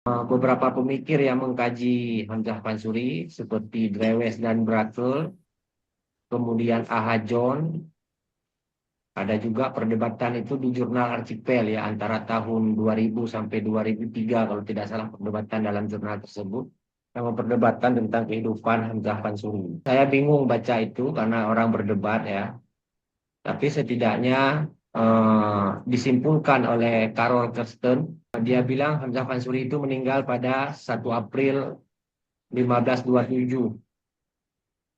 Beberapa pemikir yang mengkaji Hamzah Fansuri seperti Drewes dan Brakel, kemudian A.H. John, ada juga perdebatan itu di jurnal Archipel ya antara tahun 2000 sampai 2003 kalau tidak salah perdebatan dalam jurnal tersebut yang perdebatan tentang kehidupan Hamzah Fansuri. Saya bingung baca itu karena orang berdebat ya, tapi setidaknya disimpulkan oleh Carol Kersten, dia bilang Hamzah Fansuri itu meninggal pada 1 April 1527.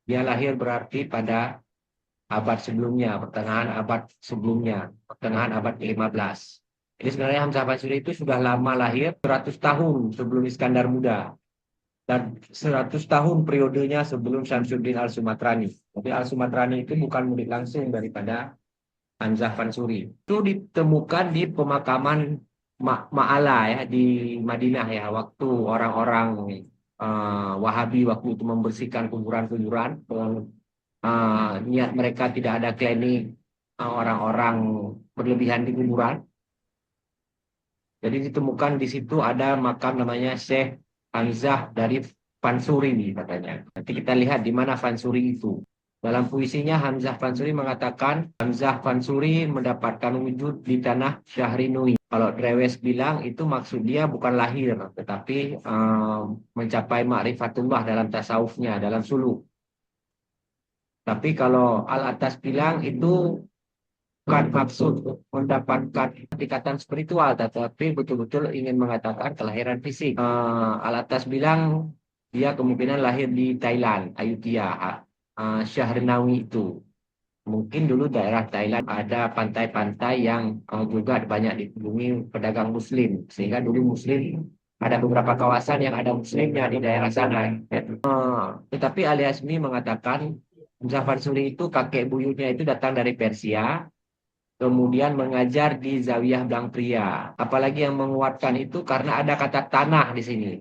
Dia lahir berarti pada abad sebelumnya, pertengahan abad sebelumnya, pertengahan abad ke-15. Jadi sebenarnya Hamzah Fansuri itu sudah lama lahir, 100 tahun sebelum Iskandar Muda. Dan 100 tahun periodenya sebelum Syamsuddin Al-Sumatrani. Jadi Al-Sumatrani itu bukan murid langsung daripada Hamzah Fansuri. Itu ditemukan di pemakaman Ma'ala ya, di Madinah ya, waktu orang-orang Wahabi waktu itu membersihkan kuburan-kuburan. Niat mereka tidak ada klinik orang-orang berlebihan di kuburan. Jadi ditemukan di situ ada makam namanya Syekh Hamzah dari Fansuri katanya. Nanti kita lihat di mana Fansuri itu. Dalam puisinya Hamzah Fansuri mengatakan Hamzah Fansuri mendapatkan wujud di tanah Syahrinui. Kalau Drewes bilang itu maksud dia bukan lahir, tetapi mencapai ma'rifatullah dalam tasawufnya, dalam suluk. Tapi kalau Al-Atas bilang itu bukan maksud mendapatkan tingkatan spiritual, tetapi betul-betul ingin mengatakan kelahiran fisik. Al-Atas bilang dia kemungkinan lahir di Thailand, Ayutthaya, Syahrenawi itu. Mungkin dulu daerah Thailand ada pantai-pantai yang juga banyak dikunjungi pedagang Muslim, sehingga dulu Muslim ada beberapa kawasan yang ada Muslimnya di daerah sana. Tetapi Ali Hasmi mengatakan Jafar Suri itu kakek buyutnya itu datang dari Persia, kemudian mengajar di Zawiyah Blang Pria. Apalagi yang menguatkan itu karena ada kata tanah di sini.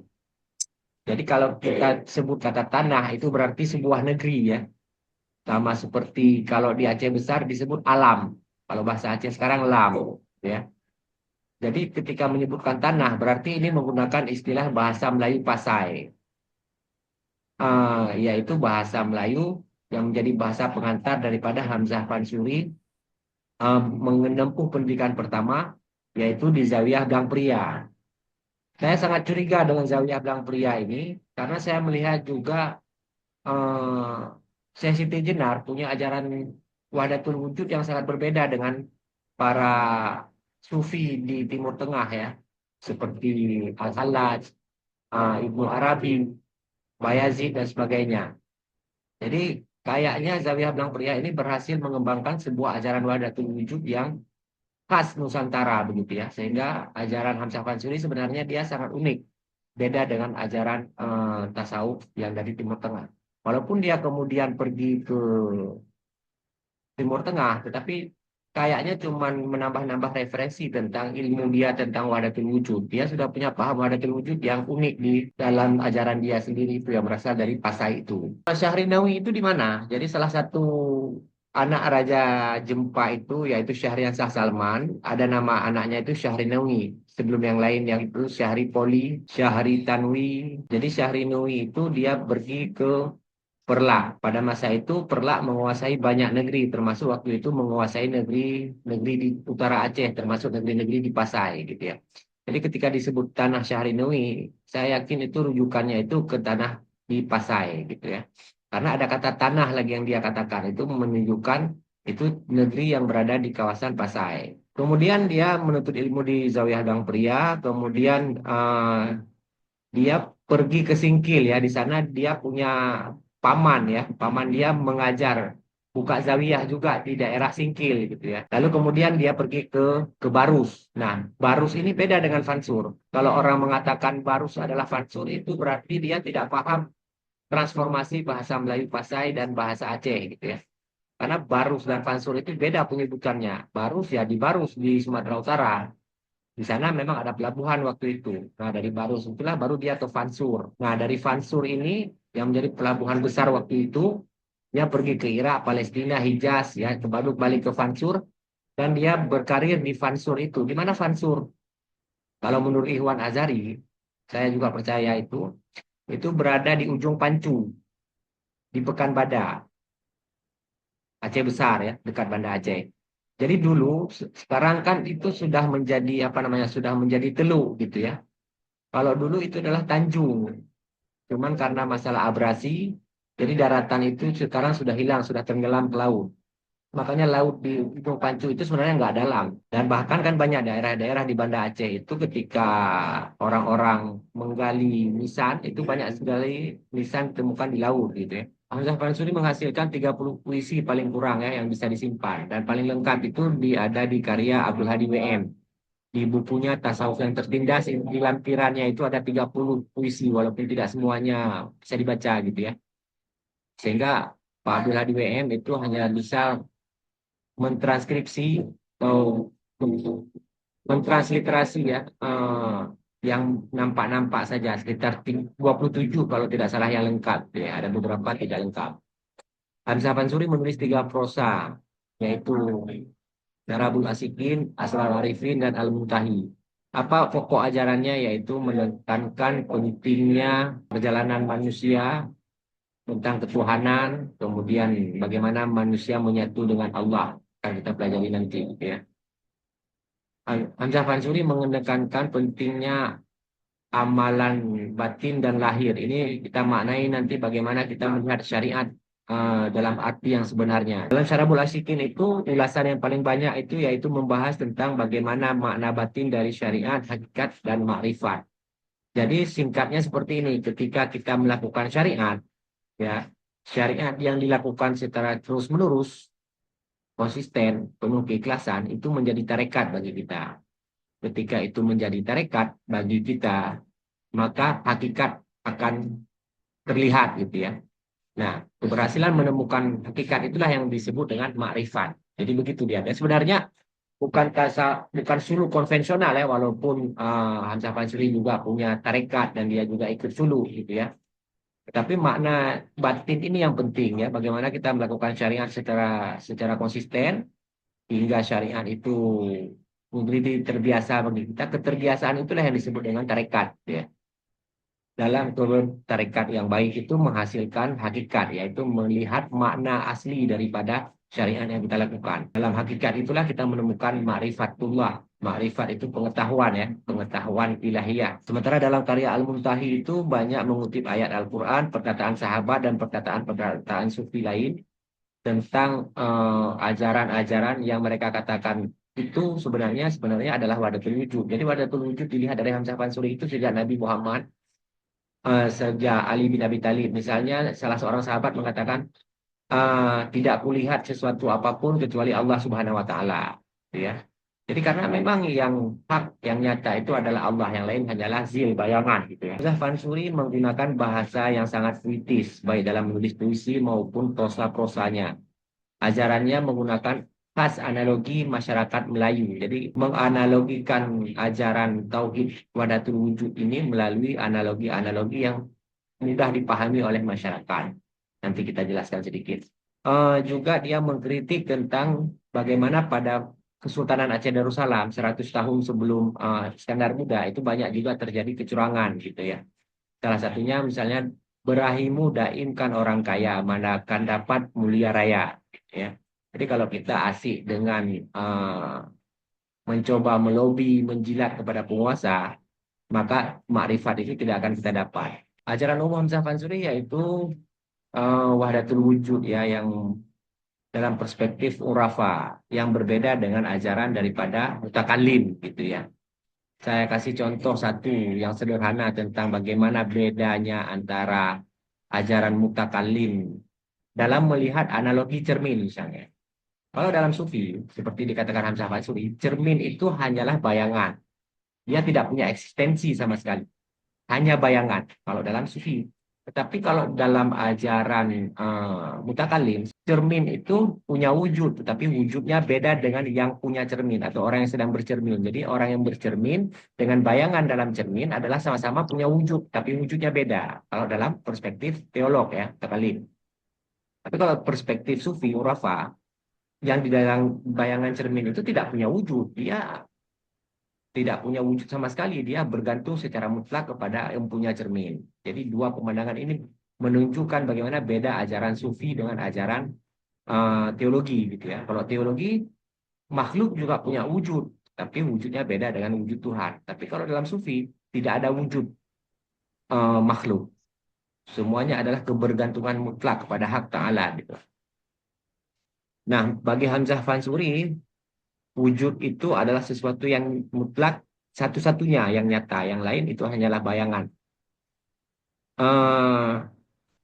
Jadi kalau kita sebut kata tanah itu berarti sebuah negeri ya. Sama seperti kalau di Aceh Besar disebut alam. Kalau bahasa Aceh sekarang lam ya. Jadi ketika menyebutkan tanah berarti ini menggunakan istilah bahasa Melayu Pasai. Yaitu bahasa Melayu yang menjadi bahasa pengantar daripada Hamzah Fansuri menempuh pendidikan pertama yaitu di Zawiyah Blang Pria. Saya sangat curiga dengan Zawiyah Blang Pria ini karena saya melihat juga eh, Syekh Siti Jenar punya ajaran Wahdatul Wujud yang sangat berbeda dengan para sufi di Timur Tengah ya, seperti Al-Hallaj, Ibnu Arabi, Bayazid dan sebagainya. Jadi kayaknya Zawiyah Blang Pria ini berhasil mengembangkan sebuah ajaran Wahdatul Wujud yang khas Nusantara begitu ya, sehingga ajaran Hamzah Fansuri sebenarnya dia sangat unik, beda dengan ajaran tasawuf yang dari Timur Tengah. Walaupun dia kemudian pergi ke Timur Tengah, tetapi kayaknya cuma menambah-nambah referensi tentang ilmu dia tentang wahdatul wujud. Dia sudah punya paham wahdatul wujud yang unik di dalam ajaran dia sendiri itu yang berasal dari Pasai itu. Syahrini itu di mana? Jadi salah satu anak Raja Jempa itu yaitu Syahrian Shah Salman, ada nama anaknya itu Syahrini. Sebelum yang lain yang itu Syahri Poli, Syahri Tanwi. Jadi Syahrini itu dia pergi ke Perlak. Pada masa itu Perlak menguasai banyak negeri, termasuk waktu itu menguasai negeri di utara Aceh, termasuk negeri-negeri di Pasai gitu ya. Jadi ketika disebut tanah Syahrinui, saya yakin itu rujukannya itu ke tanah di Pasai gitu ya. Karena ada kata tanah lagi yang dia katakan, itu menunjukkan itu negeri yang berada di kawasan Pasai. Kemudian dia menuntut ilmu di Zawiyah Gang Pria, kemudian dia pergi ke Singkil ya, di sana dia punya paman ya, paman dia mengajar buka zawiyah juga di daerah Singkil gitu ya. Lalu kemudian dia pergi ke Barus. Nah, Barus ini beda dengan Fansur. Kalau orang mengatakan Barus adalah Fansur itu berarti dia tidak paham transformasi bahasa Melayu Pasai dan bahasa Aceh gitu ya. Karena Barus dan Fansur itu beda penyebutannya. Barus ya di Barus di Sumatera Utara. Di sana memang ada pelabuhan waktu itu. Nah, dari Barus itulah baru dia ke Fansur. Nah, dari Fansur ini yang menjadi pelabuhan besar waktu itu, dia pergi ke Irak, Palestina, Hijaz, ya, baru balik ke Fansur, dan dia berkarir di Fansur itu. Di mana Fansur? Kalau menurut Ikhwan Azari, saya juga percaya itu berada di ujung Pancu, di Pekanbadak, Aceh Besar ya, dekat Banda Aceh. Jadi dulu, sekarang kan itu sudah menjadi apa namanya, sudah menjadi teluk gitu ya. Kalau dulu itu adalah Tanjung, cuman karena masalah abrasi, jadi daratan itu sekarang sudah hilang, sudah tenggelam ke laut. Makanya laut di Ujung Pancu itu sebenarnya nggak dalam. Dan bahkan kan banyak daerah-daerah di Banda Aceh itu ketika orang-orang menggali nisan, itu banyak sekali nisan ditemukan di laut gitu ya. Hamzah Fansuri menghasilkan 30 puisi paling kurang ya yang bisa disimpan. Dan paling lengkap itu ada di karya Abdul Hadi WM. Di bukunya Tasawuf yang Tertindas, di lampirannya itu ada 30 puisi, walaupun tidak semuanya bisa dibaca gitu ya. Sehingga Pak Abdul Hadi WM itu hanya bisa mentranskripsi atau mentransliterasi ya yang nampak-nampak saja sekitar 27 kalau tidak salah yang lengkap ya, ada beberapa tidak lengkap. Hamzah Fansuri menulis 3 prosa yaitu Darabul Asikin, Asrar Arifin, dan Al-Muntahi. Apa pokok ajarannya yaitu menekankan pentingnya perjalanan manusia tentang ketuhanan, kemudian bagaimana manusia menyatu dengan Allah. Akan kita pelajari nanti gitu ya. Hamzah Fansuri menekankan pentingnya amalan batin dan lahir. Ini kita maknai nanti bagaimana kita melihat syariat dalam arti yang sebenarnya. Dalam Syarabul Asyikin itu ulasan yang paling banyak itu yaitu membahas tentang bagaimana makna batin dari syariat, hakikat, dan makrifat. Jadi singkatnya seperti ini, ketika kita melakukan syariat, ya syariat yang dilakukan secara terus-menerus, konsisten, penuh keikhlasan, itu menjadi tarekat bagi kita. Ketika itu menjadi tarekat bagi kita, maka hakikat akan terlihat gitu ya. Nah, keberhasilan menemukan hakikat itulah yang disebut dengan makrifat. Jadi begitu dia. Dan sebenarnya bukan sulu konvensional ya, walaupun Hamzah Fansuri juga punya tarekat dan dia juga ikut sulu gitu ya. Tetapi makna batin ini yang penting ya, bagaimana kita melakukan syariat secara konsisten hingga syariat itu menjadi terbiasa bagi kita. Keterbiasaan itulah yang disebut dengan tarekat ya. Dalam turun tarekat yang baik itu menghasilkan hakikat, yaitu melihat makna asli daripada syariat yang kita lakukan. Dalam hakikat itulah kita menemukan ma'rifatullah. Ma'rifat itu pengetahuan ya, pengetahuan ilahiyah. Sementara dalam karya Al-Muntahi itu banyak mengutip ayat Al-Quran, perkataan sahabat, dan perkataan-perkataan sufi lain tentang ajaran-ajaran yang mereka katakan itu sebenarnya adalah wahdatul wujud. Jadi wahdatul wujud dilihat dari Hamzah Fansuri itu sejak Nabi Muhammad, sejak Ali bin Abi Thalib. Misalnya salah seorang sahabat mengatakan, tidak kulihat sesuatu apapun kecuali Allah Subhanahu wa taala. Gitu ya. Jadi karena memang yang hak, yang nyata itu adalah Allah, yang lain hanyalah zil, bayangan gitu ya. Hamzah Fansuri menggunakan bahasa yang sangat puitis baik dalam menulis puisi maupun prosa-prosanya. Ajarannya menggunakan khas analogi masyarakat Melayu. Jadi menganalogikan ajaran Tauhid Wahdatul Wujud ini melalui analogi-analogi yang mudah dipahami oleh masyarakat. Nanti kita jelaskan sedikit. Juga dia mengkritik tentang bagaimana pada Kesultanan Aceh Darussalam 100 tahun sebelum Iskandar Muda itu banyak juga terjadi kecurangan gitu ya. Salah satunya misalnya berahimu daimkan orang kaya, manakan dapat mulia raya. Ya. Jadi kalau kita asik dengan mencoba melobi, menjilat kepada penguasa, maka makrifat itu tidak akan kita dapat. Ajaran umum Hamzah Fansuri yaitu wahdatul wujud ya, yang dalam perspektif urafa yang berbeda dengan ajaran daripada mutakallim gitu ya. Saya kasih contoh satu yang sederhana tentang bagaimana bedanya antara ajaran mutakallim dalam melihat analogi cermin misalnya. Kalau dalam sufi, seperti dikatakan Hamzah Fansuri, cermin itu hanyalah bayangan. Dia tidak punya eksistensi sama sekali. Hanya bayangan kalau dalam sufi. Tetapi kalau dalam ajaran mutakalim, cermin itu punya wujud, tetapi wujudnya beda dengan yang punya cermin atau orang yang sedang bercermin. Jadi orang yang bercermin dengan bayangan dalam cermin adalah sama-sama punya wujud, tapi wujudnya beda. Kalau dalam perspektif teolog ya, mutakalim. Tapi kalau perspektif sufi, urafa, yang di dalam bayangan cermin itu tidak punya wujud. Dia tidak punya wujud sama sekali, dia bergantung secara mutlak kepada yang punya cermin. Jadi dua pemandangan ini menunjukkan bagaimana beda ajaran sufi dengan ajaran teologi gitu ya. Kalau teologi, makhluk juga punya wujud, tapi wujudnya beda dengan wujud Tuhan. Tapi kalau dalam sufi tidak ada wujud makhluk. Semuanya adalah kebergantungan mutlak kepada hak Ta'ala gitu. Nah, bagi Hamzah Fansuri, wujud itu adalah sesuatu yang mutlak, satu-satunya yang nyata. Yang lain itu hanyalah bayangan. eh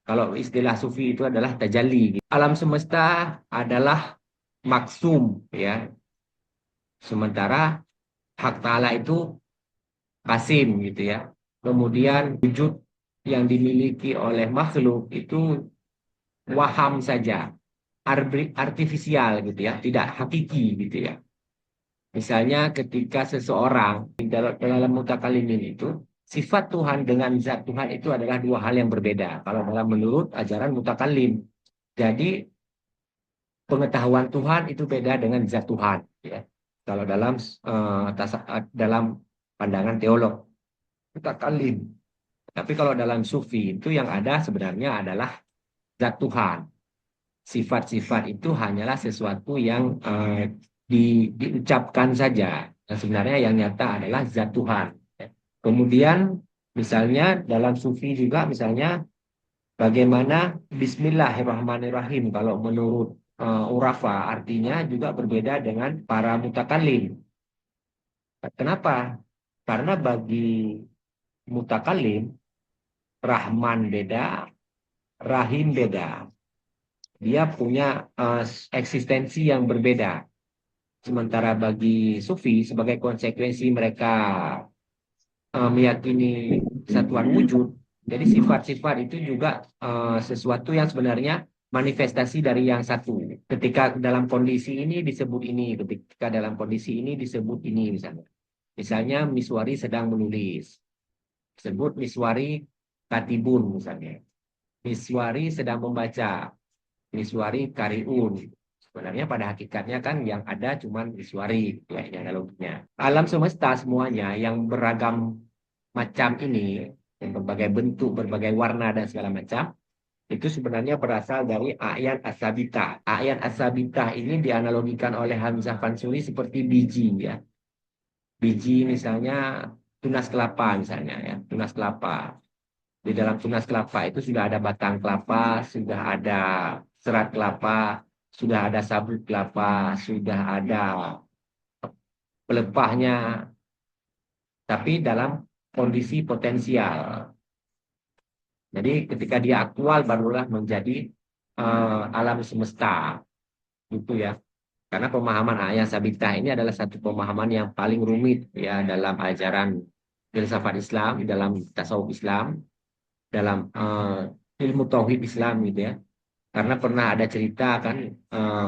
Kalau istilah sufi itu adalah tajalli, gitu. Alam semesta adalah maksum, ya. Sementara hak Ta'ala itu kasim, gitu ya. Kemudian wujud yang dimiliki oleh makhluk itu waham saja, artifisial gitu ya, tidak hakiki gitu ya. Misalnya ketika seseorang dalam mutakalimin itu, sifat Tuhan dengan zat Tuhan itu adalah dua hal yang berbeda. Kalau dalam menurut ajaran mutakalim. Jadi pengetahuan Tuhan itu beda dengan zat Tuhan. Ya. Kalau dalam pandangan teolog mutakalim. Tapi kalau dalam sufi itu yang ada sebenarnya adalah zat Tuhan. Sifat-sifat itu hanyalah sesuatu yang diucapkan saja. Dan sebenarnya yang nyata adalah zat Tuhan. Kemudian misalnya dalam sufi juga misalnya bagaimana Bismillahirrahmanirrahim kalau menurut Urafa artinya juga berbeda dengan para mutakalim. Kenapa? Karena bagi mutakalim Rahman beda, Rahim beda. Dia punya eh, eksistensi yang berbeda. Sementara bagi Sufi, sebagai konsekuensi mereka meyakini satuan wujud, jadi sifat-sifat itu juga sesuatu yang sebenarnya manifestasi dari yang satu. Ketika dalam kondisi ini disebut ini, ketika dalam kondisi ini disebut ini misalnya. Misalnya Miswari sedang menulis, disebut Miswari Katibun misalnya. Miswari sedang membaca, Miswari Kariun. Sebenarnya pada hakikatnya kan yang ada cuman Miswari, ya, yang analoginya. Alam semesta semuanya yang beragam macam ini, yang berbagai bentuk, berbagai warna dan segala macam, itu sebenarnya berasal dari A'yan As-Sabitah. A'yan As-Sabitah ini dianalogikan oleh Hamzah Fansuri seperti biji ya. Biji misalnya tunas kelapa misalnya ya, tunas kelapa. Di dalam tunas kelapa itu sudah ada batang kelapa, sudah ada serat kelapa, sudah ada sabut kelapa, sudah ada pelepahnya, tapi dalam kondisi potensial. Jadi ketika dia aktual barulah menjadi alam semesta, gitu ya. Karena pemahaman ayat sabitah ini adalah satu pemahaman yang paling rumit ya dalam ajaran filsafat Islam, dalam tasawuf Islam, dalam ilmu tauhid Islam gitu ya. Karena pernah ada cerita kan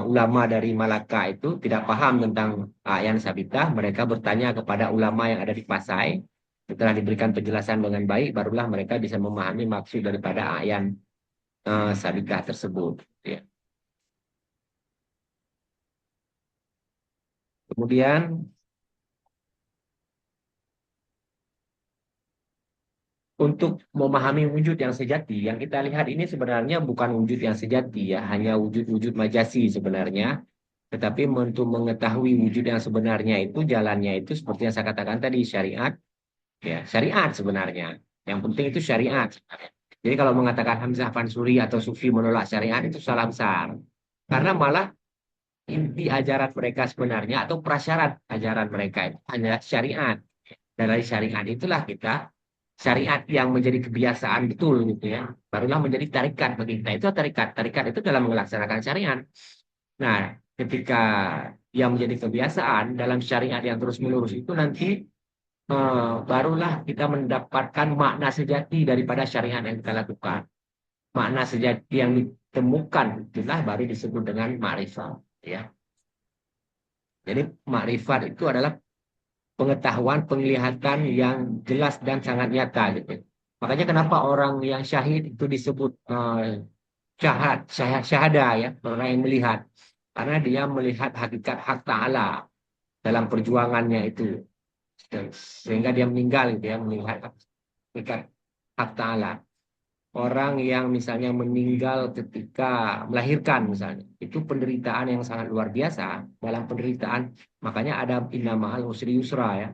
ulama dari Malaka itu tidak paham tentang ayat sabitah, mereka bertanya kepada ulama yang ada di Pasai. Setelah diberikan penjelasan dengan baik, barulah mereka bisa memahami maksud daripada ayat sabitah tersebut. Ya. Kemudian untuk memahami wujud yang sejati, yang kita lihat ini sebenarnya bukan wujud yang sejati ya, hanya wujud-wujud majasi sebenarnya. Tetapi untuk mengetahui wujud yang sebenarnya itu jalannya itu seperti yang saya katakan tadi syariat, ya syariat sebenarnya. Yang penting itu syariat. Jadi kalau mengatakan Hamzah Fansuri atau Sufi menolak syariat itu salah besar. Karena malah inti ajaran mereka sebenarnya atau prasyarat ajaran mereka itu hanya syariat. Dan dari syariat itulah kita syariat yang menjadi kebiasaan betul gitu ya. Barulah menjadi tarikat bagi kita. Itu tarikat. Tarikat itu dalam melaksanakan syariat. Nah, ketika yang menjadi kebiasaan dalam syariat yang terus-menerus itu nanti barulah kita mendapatkan makna sejati daripada syariat yang kita lakukan. Makna sejati yang ditemukan itulah baru disebut dengan ma'rifat ya. Jadi makrifat itu adalah pengetahuan, penglihatan yang jelas dan sangat nyata gitu. Makanya kenapa orang yang syahid itu disebut syahada ya, orang yang melihat. Karena dia melihat hakikat hak Ta'ala dalam perjuangannya itu. sehingga dia meninggal gitu ya, melihat hakikat hak Ta'ala. Orang yang misalnya meninggal ketika melahirkan misalnya, itu penderitaan yang sangat luar biasa. Dalam penderitaan, makanya ada inna ma'al usri yusra ya.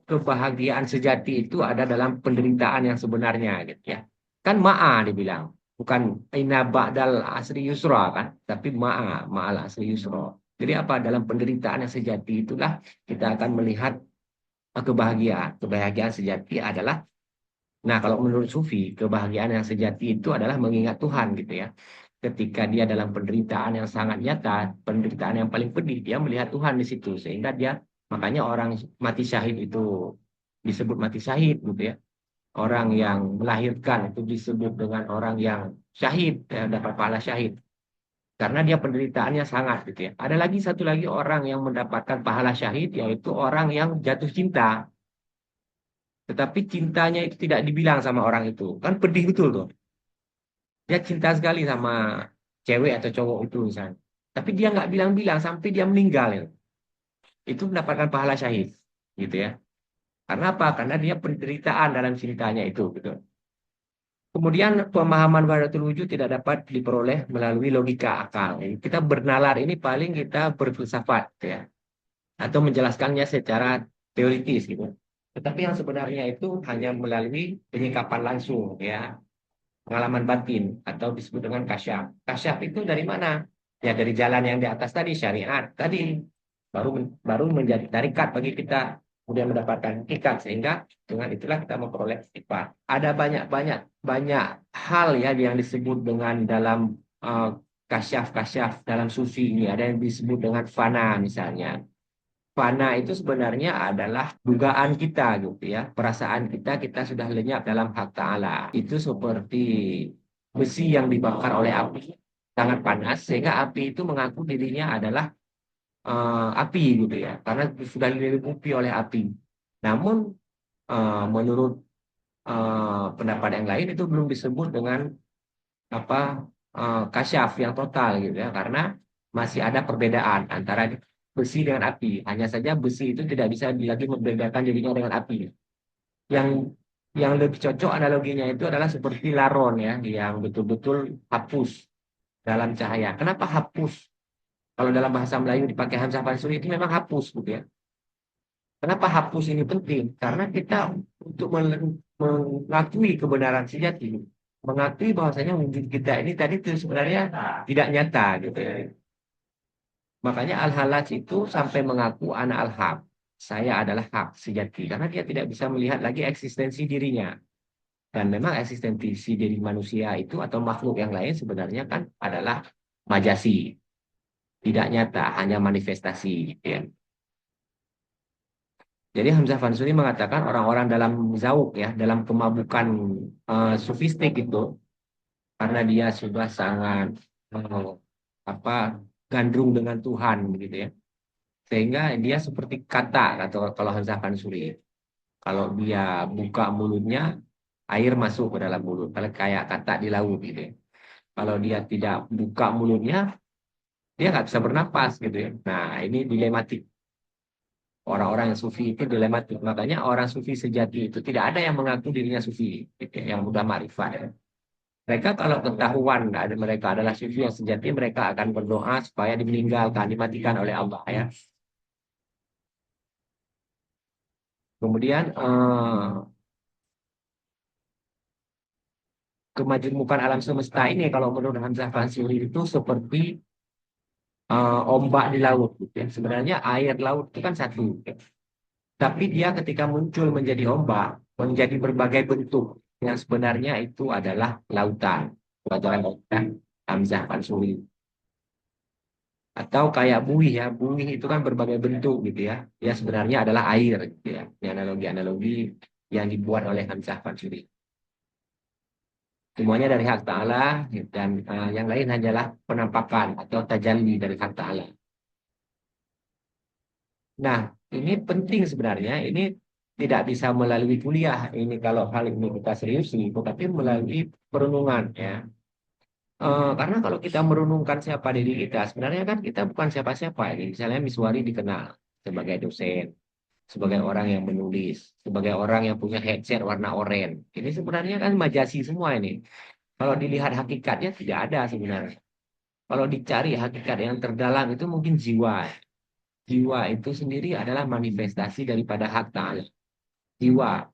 Kebahagiaan sejati itu ada dalam penderitaan yang sebenarnya gitu ya. Kan ma'a dibilang, bukan inna ba'dal asri yusra kan, tapi ma'al asri yusra. Jadi apa, dalam penderitaan yang sejati itulah kita akan melihat kebahagiaan. Kebahagiaan sejati adalah, nah, kalau menurut Sufi, kebahagiaan yang sejati itu adalah mengingat Tuhan gitu ya. Ketika dia dalam penderitaan yang sangat nyata, penderitaan yang paling pedih, dia melihat Tuhan di situ. Sehingga dia, makanya orang mati syahid itu disebut mati syahid gitu ya. Orang yang melahirkan itu disebut dengan orang yang syahid, ya, dapat pahala syahid. Karena dia penderitaannya sangat gitu ya. Ada lagi satu lagi orang yang mendapatkan pahala syahid, yaitu orang yang jatuh cinta. Tetapi cintanya itu tidak dibilang sama orang itu. Kan pedih betul tuh. Dia cinta sekali sama cewek atau cowok itu misalnya. Tapi dia nggak bilang-bilang sampai dia meninggal. Ya. Itu mendapatkan pahala syahid. Gitu ya. Karena apa? Karena dia penderitaan dalam cintanya itu. Gitu. Kemudian pemahaman wahdatul wujud tidak dapat diperoleh melalui logika akal. Jadi, kita bernalar ini paling kita berfilsafat. Ya. Atau menjelaskannya secara teoritis gitu. Tetapi yang sebenarnya itu hanya melalui penyikapan langsung. Ya, pengalaman batin atau disebut dengan kasyaf. Kasyaf itu dari mana? Ya dari jalan yang di atas tadi, syariat tadi, baru baru menjadi tarikat bagi kita, kemudian mendapatkan hakikat, sehingga dengan itulah kita memperoleh sifat. Ada banyak banyak hal ya yang disebut dengan dalam uh, kasyaf dalam sufi ini. Ada yang disebut dengan fana misalnya. Fana itu sebenarnya adalah dugaan kita gitu ya. Perasaan kita, kita sudah lenyap dalam hak Ta'ala. Itu seperti besi yang dibakar oleh api. Sangat panas, sehingga api itu mengaku dirinya adalah api gitu ya. Karena sudah dilingkupi oleh api. Namun menurut pendapat yang lain itu belum disebut dengan apa kasyaf yang total gitu ya. Karena masih ada perbedaan antara besi dengan api. Hanya saja besi itu tidak bisa lagi membedakan dirinya dengan api. Yang yang lebih cocok analoginya itu adalah seperti laron ya, yang betul-betul hapus dalam cahaya. Kenapa hapus? Kalau dalam bahasa Melayu dipakai hamzah pansuri itu memang hapus gitu ya. Kenapa hapus ini penting? Karena kita untuk mengakui kebenaran sejati, mengakui bahwasanya wujud kita ini tadi itu sebenarnya tidak nyata gitu ya. Makanya Al-Halaj itu sampai mengaku anak al-haq. Saya adalah hak sejati. Karena dia tidak bisa melihat lagi eksistensi dirinya. Dan memang eksistensi diri manusia itu atau makhluk yang lain sebenarnya kan adalah majasi. Tidak nyata, hanya manifestasi. Gitu ya. Jadi Hamzah Fansuri mengatakan orang-orang dalam zauk ya, dalam kemabukan sufistik itu, karena dia sudah sangat eh, apa gandrung dengan Tuhan begitu ya. Sehingga dia seperti kata atau kalau Hamzah Fansuri. Kalau dia buka mulutnya, air masuk ke dalam mulut. Kalau kayak kata di laut gitu ya. Kalau dia tidak buka mulutnya, dia nggak bisa bernapas gitu ya. Nah, ini dilematik. Orang-orang yang sufi itu dilematik. Makanya orang sufi sejati itu tidak ada yang mengaku dirinya sufi, gitu ya, yang mudah marifat. Ya. Mereka kalau ketahuan ada mereka adalah sufi yang sejati, mereka akan berdoa supaya dimeninggalkan, dimatikan oleh Allah ya. Kemudian kemajmukan alam semesta ini kalau menurut Hamzah Fansuri itu seperti ombak di laut gitu ya. Sebenarnya air laut itu kan satu. Ya. Tapi dia ketika muncul menjadi ombak, menjadi berbagai bentuk yang sebenarnya itu adalah lautan. Pelajaran lautan Hamzah Fansuri. Atau kayak buih ya, buih itu kan berbagai bentuk gitu ya. Ya sebenarnya adalah air gitu ya. Ini analogi-analogi yang dibuat oleh Hamzah Fansuri. Semuanya dari hak Ta'ala dan yang lain hanyalah penampakan atau tajalli dari hak Ta'ala. Nah, ini penting sebenarnya. Ini tidak bisa melalui kuliah. Ini kalau hal ini kita serius, tapi melalui perenungan ya. Karena kalau kita merenungkan siapa diri kita, sebenarnya kan kita bukan siapa-siapa ini. Misalnya Miswari dikenal sebagai dosen, sebagai orang yang menulis, sebagai orang yang punya headset warna oranye. Ini sebenarnya kan majasi semua ini. Kalau dilihat hakikatnya tidak ada sebenarnya. Kalau dicari hakikat yang terdalam itu mungkin jiwa. Jiwa itu sendiri adalah manifestasi daripada hak ta'ala. Jiwa.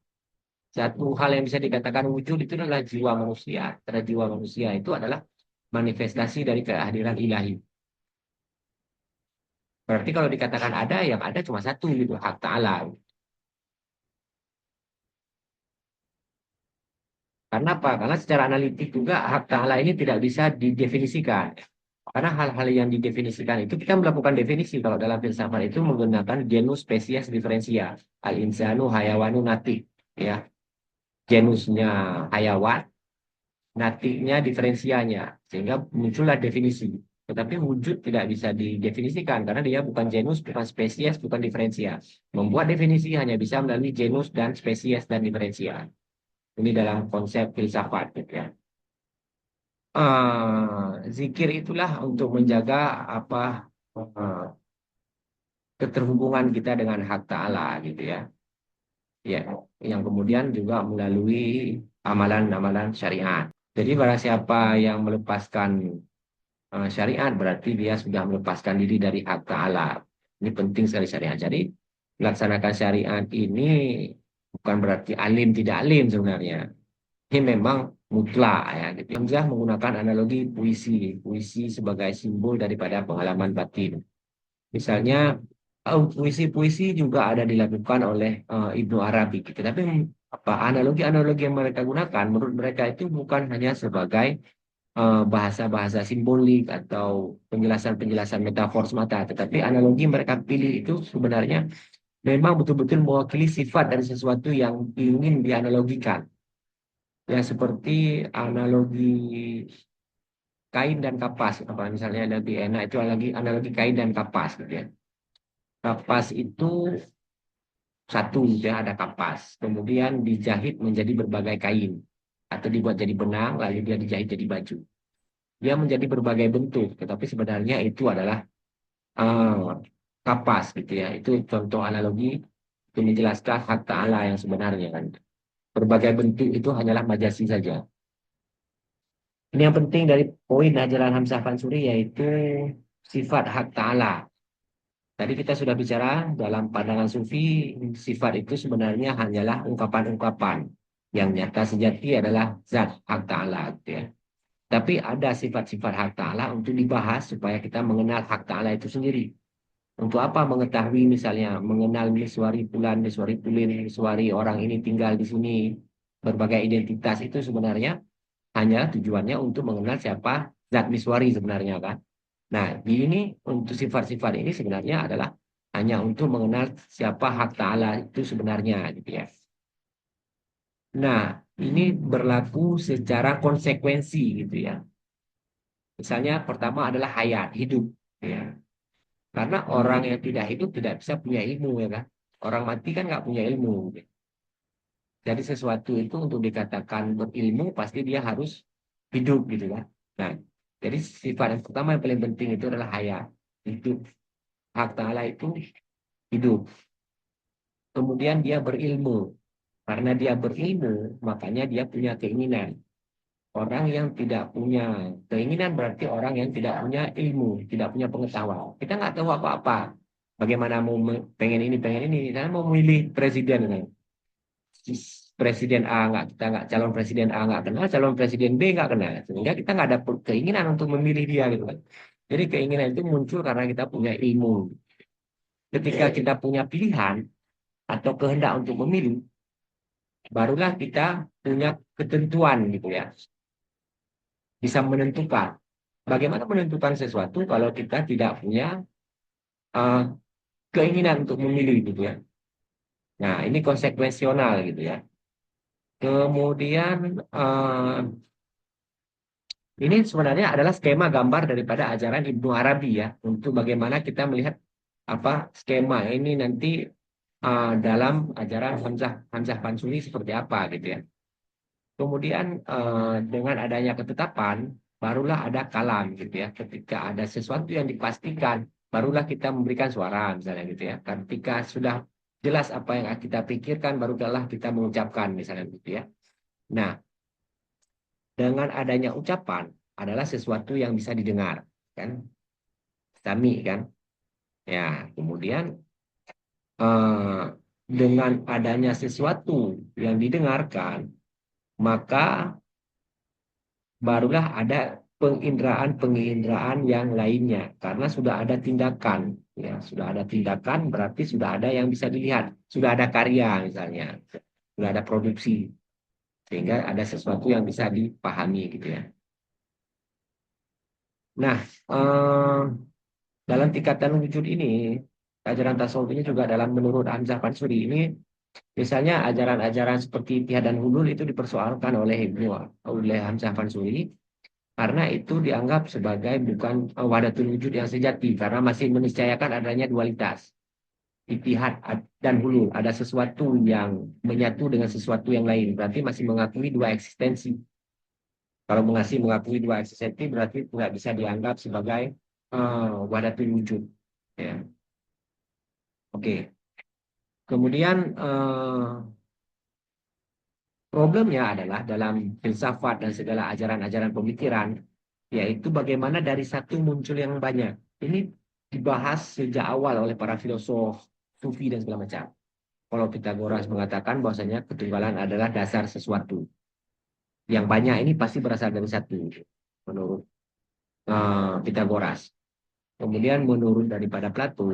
Satu hal yang bisa dikatakan wujud itu adalah jiwa manusia. Karena jiwa manusia itu adalah manifestasi dari kehadiran ilahi. Berarti kalau dikatakan ada, yang ada cuma satu gitu, hak ta'ala. Karena apa? Karena secara analitik juga hak ta'ala ini tidak bisa didefinisikan. Karena hal-hal yang didefinisikan itu kita melakukan definisi kalau dalam filsafat itu menggunakan genus, spesies, diferensia. Al-insanu, hayawanu, natik. Ya, genusnya hayawan, natiknya, diferensianya. Sehingga muncullah definisi. Tetapi wujud tidak bisa didefinisikan karena dia bukan genus, bukan spesies, bukan diferensia. Membuat definisi hanya bisa melalui genus dan spesies dan diferensia. Ini dalam konsep filsafat, gitu ya. Zikir itulah untuk menjaga apa eh, keterhubungan kita dengan hak ta'ala gitu ya. Ya, yang kemudian juga melalui amalan-amalan syariat. Jadi para siapa yang melepaskan syariat berarti dia sudah melepaskan diri dari hak ta'ala. Ini penting sekali syariat. Jadi melaksanakan syariat ini bukan berarti alim tidak alim sebenarnya. Ini memang mutlak ya gitu. Hamzah menggunakan analogi puisi, puisi sebagai simbol daripada pengalaman batin. Misalnya puisi-puisi juga ada dilakukan oleh Ibnu Arabi gitu. Tapi apa analogi-analogi yang mereka gunakan menurut mereka itu bukan hanya sebagai bahasa-bahasa simbolik atau penjelasan-penjelasan metafor semata, tetapi analogi yang mereka pilih itu sebenarnya memang betul-betul mewakili sifat dari sesuatu yang ingin dianalogikan. Ya seperti analogi kain dan kapas. Apa misalnya lebih enak itu analogi kain dan kapas gitu ya. Kapas itu satu ya ada kapas. Kemudian dijahit menjadi berbagai kain atau dibuat jadi benang lalu dia dijahit jadi baju. Dia menjadi berbagai bentuk, tetapi sebenarnya itu adalah eh, kapas gitu ya. Itu contoh analogi untuk menjelaskan hak ta'ala yang sebenarnya kan. Berbagai bentuk itu hanyalah majasi saja. Ini yang penting dari poin ajaran Hamzah Fansuri yaitu sifat hak ta'ala. Tadi kita sudah bicara dalam pandangan sufi, sifat itu sebenarnya hanyalah ungkapan-ungkapan. Yang nyata sejati adalah zat hak ta'ala. Gitu ya. Tapi ada sifat-sifat hak ta'ala untuk dibahas supaya kita mengenal hak ta'ala itu sendiri. Untuk apa mengetahui misalnya, mengenal miswari Fulan, miswari Pulin, miswari orang ini tinggal di sini, berbagai identitas itu sebenarnya hanya tujuannya untuk mengenal siapa zat miswari sebenarnya kan. Nah, di ini untuk sifat-sifat ini sebenarnya adalah hanya untuk mengenal siapa hak ta'ala itu sebenarnya gitu ya. Nah, ini berlaku secara konsekuensi gitu ya. Misalnya pertama adalah hayat, hidup ya. Karena orang yang tidak hidup tidak bisa punya ilmu ya kan. Orang mati kan nggak punya ilmu. Gitu. Jadi sesuatu itu untuk dikatakan berilmu pasti dia harus hidup gitu kan. Nah, jadi sifat yang pertama yang paling penting itu adalah hayat, hidup. Hak Ta'ala itu hidup. Kemudian dia berilmu. Karena dia berilmu, makanya dia punya keinginan. Orang yang tidak punya keinginan berarti orang yang tidak punya ilmu, tidak punya pengetahuan. Kita nggak tahu apa-apa. Bagaimana mau pengen ini, dan mau memilih presiden kan. Presiden A nggak kita nggak calon presiden A nggak kenal, calon presiden B nggak kenal, sehingga kita nggak ada keinginan untuk memilih dia gitu kan. Jadi keinginan itu muncul karena kita punya ilmu. Ketika kita punya pilihan atau kehendak untuk memilih, barulah kita punya ketentuan gitu ya, bisa menentukan. Bagaimana menentukan sesuatu kalau kita tidak punya uh, keinginan untuk memilih gitu ya. Nah, ini konsekuensional gitu ya. Kemudian ini sebenarnya adalah skema gambar daripada ajaran Ibnu Arabi ya, untuk bagaimana kita melihat apa skema ini nanti dalam ajaran Hamzah Hamzah Fansuri seperti apa gitu ya. Kemudian dengan adanya ketetapan, barulah ada kalam gitu ya. Ketika ada sesuatu yang dipastikan, barulah kita memberikan suara misalnya gitu ya. Ketika sudah jelas apa yang kita pikirkan, barulah kita mengucapkan, misalnya gitu ya. Nah, dengan adanya ucapan adalah sesuatu yang bisa didengar, kan? Sami, kan? Ya, kemudian eh, dengan adanya sesuatu yang didengarkan, maka barulah ada penginderaan-penginderaan yang lainnya, karena sudah ada tindakan, ya, sudah ada tindakan berarti sudah ada yang bisa dilihat, sudah ada karya misalnya, sudah ada produksi, sehingga ada sesuatu yang bisa dipahami gitu ya. Nah, dalam tingkatan wujud ini, ajaran tasawuf ini juga dalam menurut Hamzah Mansuri ini, misalnya ajaran-ajaran seperti ittihad dan hulul itu dipersoalkan oleh Hamzah Mansuri karena itu dianggap sebagai bukan wahdatul wujud yang sejati karena masih meniscayakan adanya dualitas. Ittihad dan hulul, ada sesuatu yang menyatu dengan sesuatu yang lain, berarti masih mengakui dua eksistensi. Kalau masih mengakui dua eksistensi berarti tidak bisa dianggap sebagai wahdatul wujud. Ya. Oke. Kemudian problemnya adalah dalam filsafat dan segala ajaran-ajaran pemikiran, yaitu bagaimana dari satu muncul yang banyak. Ini dibahas sejak awal oleh para filosof, sufi dan segala macam. Kalau Pitagoras mengatakan bahwasanya ketunggalan adalah dasar sesuatu. Yang banyak ini pasti berasal dari satu, menurut Pitagoras. Kemudian menurut daripada Plato,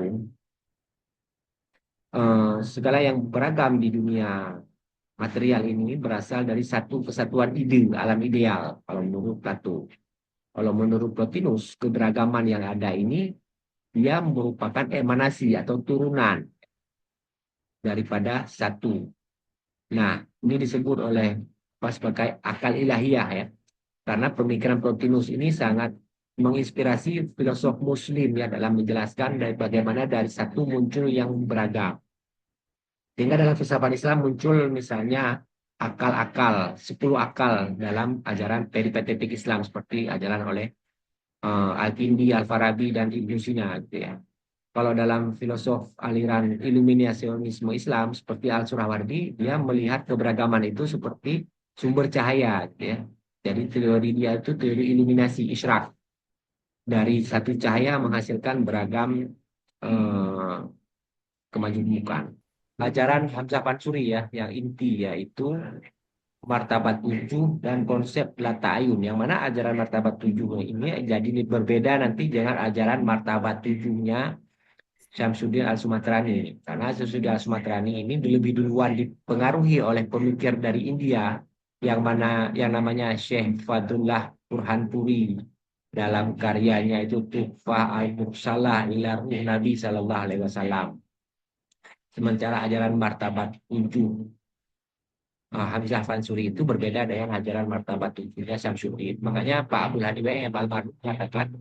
segala yang beragam di dunia material ini berasal dari satu kesatuan ide, alam ideal, kalau menurut Plato. Kalau menurut Plotinus, keberagaman yang ada ini dia merupakan emanasi atau turunan daripada satu. Nah, ini disebut oleh sebagai akal ilahiyah ya. Karena pemikiran Plotinus ini sangat menginspirasi filosof Muslim ya dalam menjelaskan dari bagaimana dari satu muncul yang beragam. Sehingga dalam filsafat Islam muncul misalnya akal-akal, 10 akal dalam ajaran peripatetik Islam seperti ajaran oleh Al-Kindi, Al-Farabi, dan Ibnu Sina gitu ya. Kalau dalam filosof aliran iluminasionisme Islam seperti Al-Surawardi, dia melihat keberagaman itu seperti sumber cahaya gitu ya. Jadi teori dia itu teori iluminasi, isyrak. Dari satu cahaya menghasilkan beragam eh, kemajemukan. Ajaran Hamzah Mansuri ya, yang inti yaitu martabat tujuh dan konsep lata'ayun. Yang mana ajaran martabat tujuh ini jadi berbeda nanti dengan ajaran martabat tujuhnya Syamsuddin Al-Sumatrani. Karena Syamsuddin Al-Sumatrani ini lebih duluan dipengaruhi oleh pemikir dari India yang mana yang namanya Syekh Fadullah Burhanpuri dalam karyanya itu Tuhfah Al-Mursalah ila Ruh Nabi Sallallahu Alaihi Wasallam. Sementara ajaran martabat tujuh Hamzah Fansuri itu berbeda dengan ajaran martabat tujuhnya Syamsuddin. Makanya Pak Abdul Hadi WM almarhum mengatakan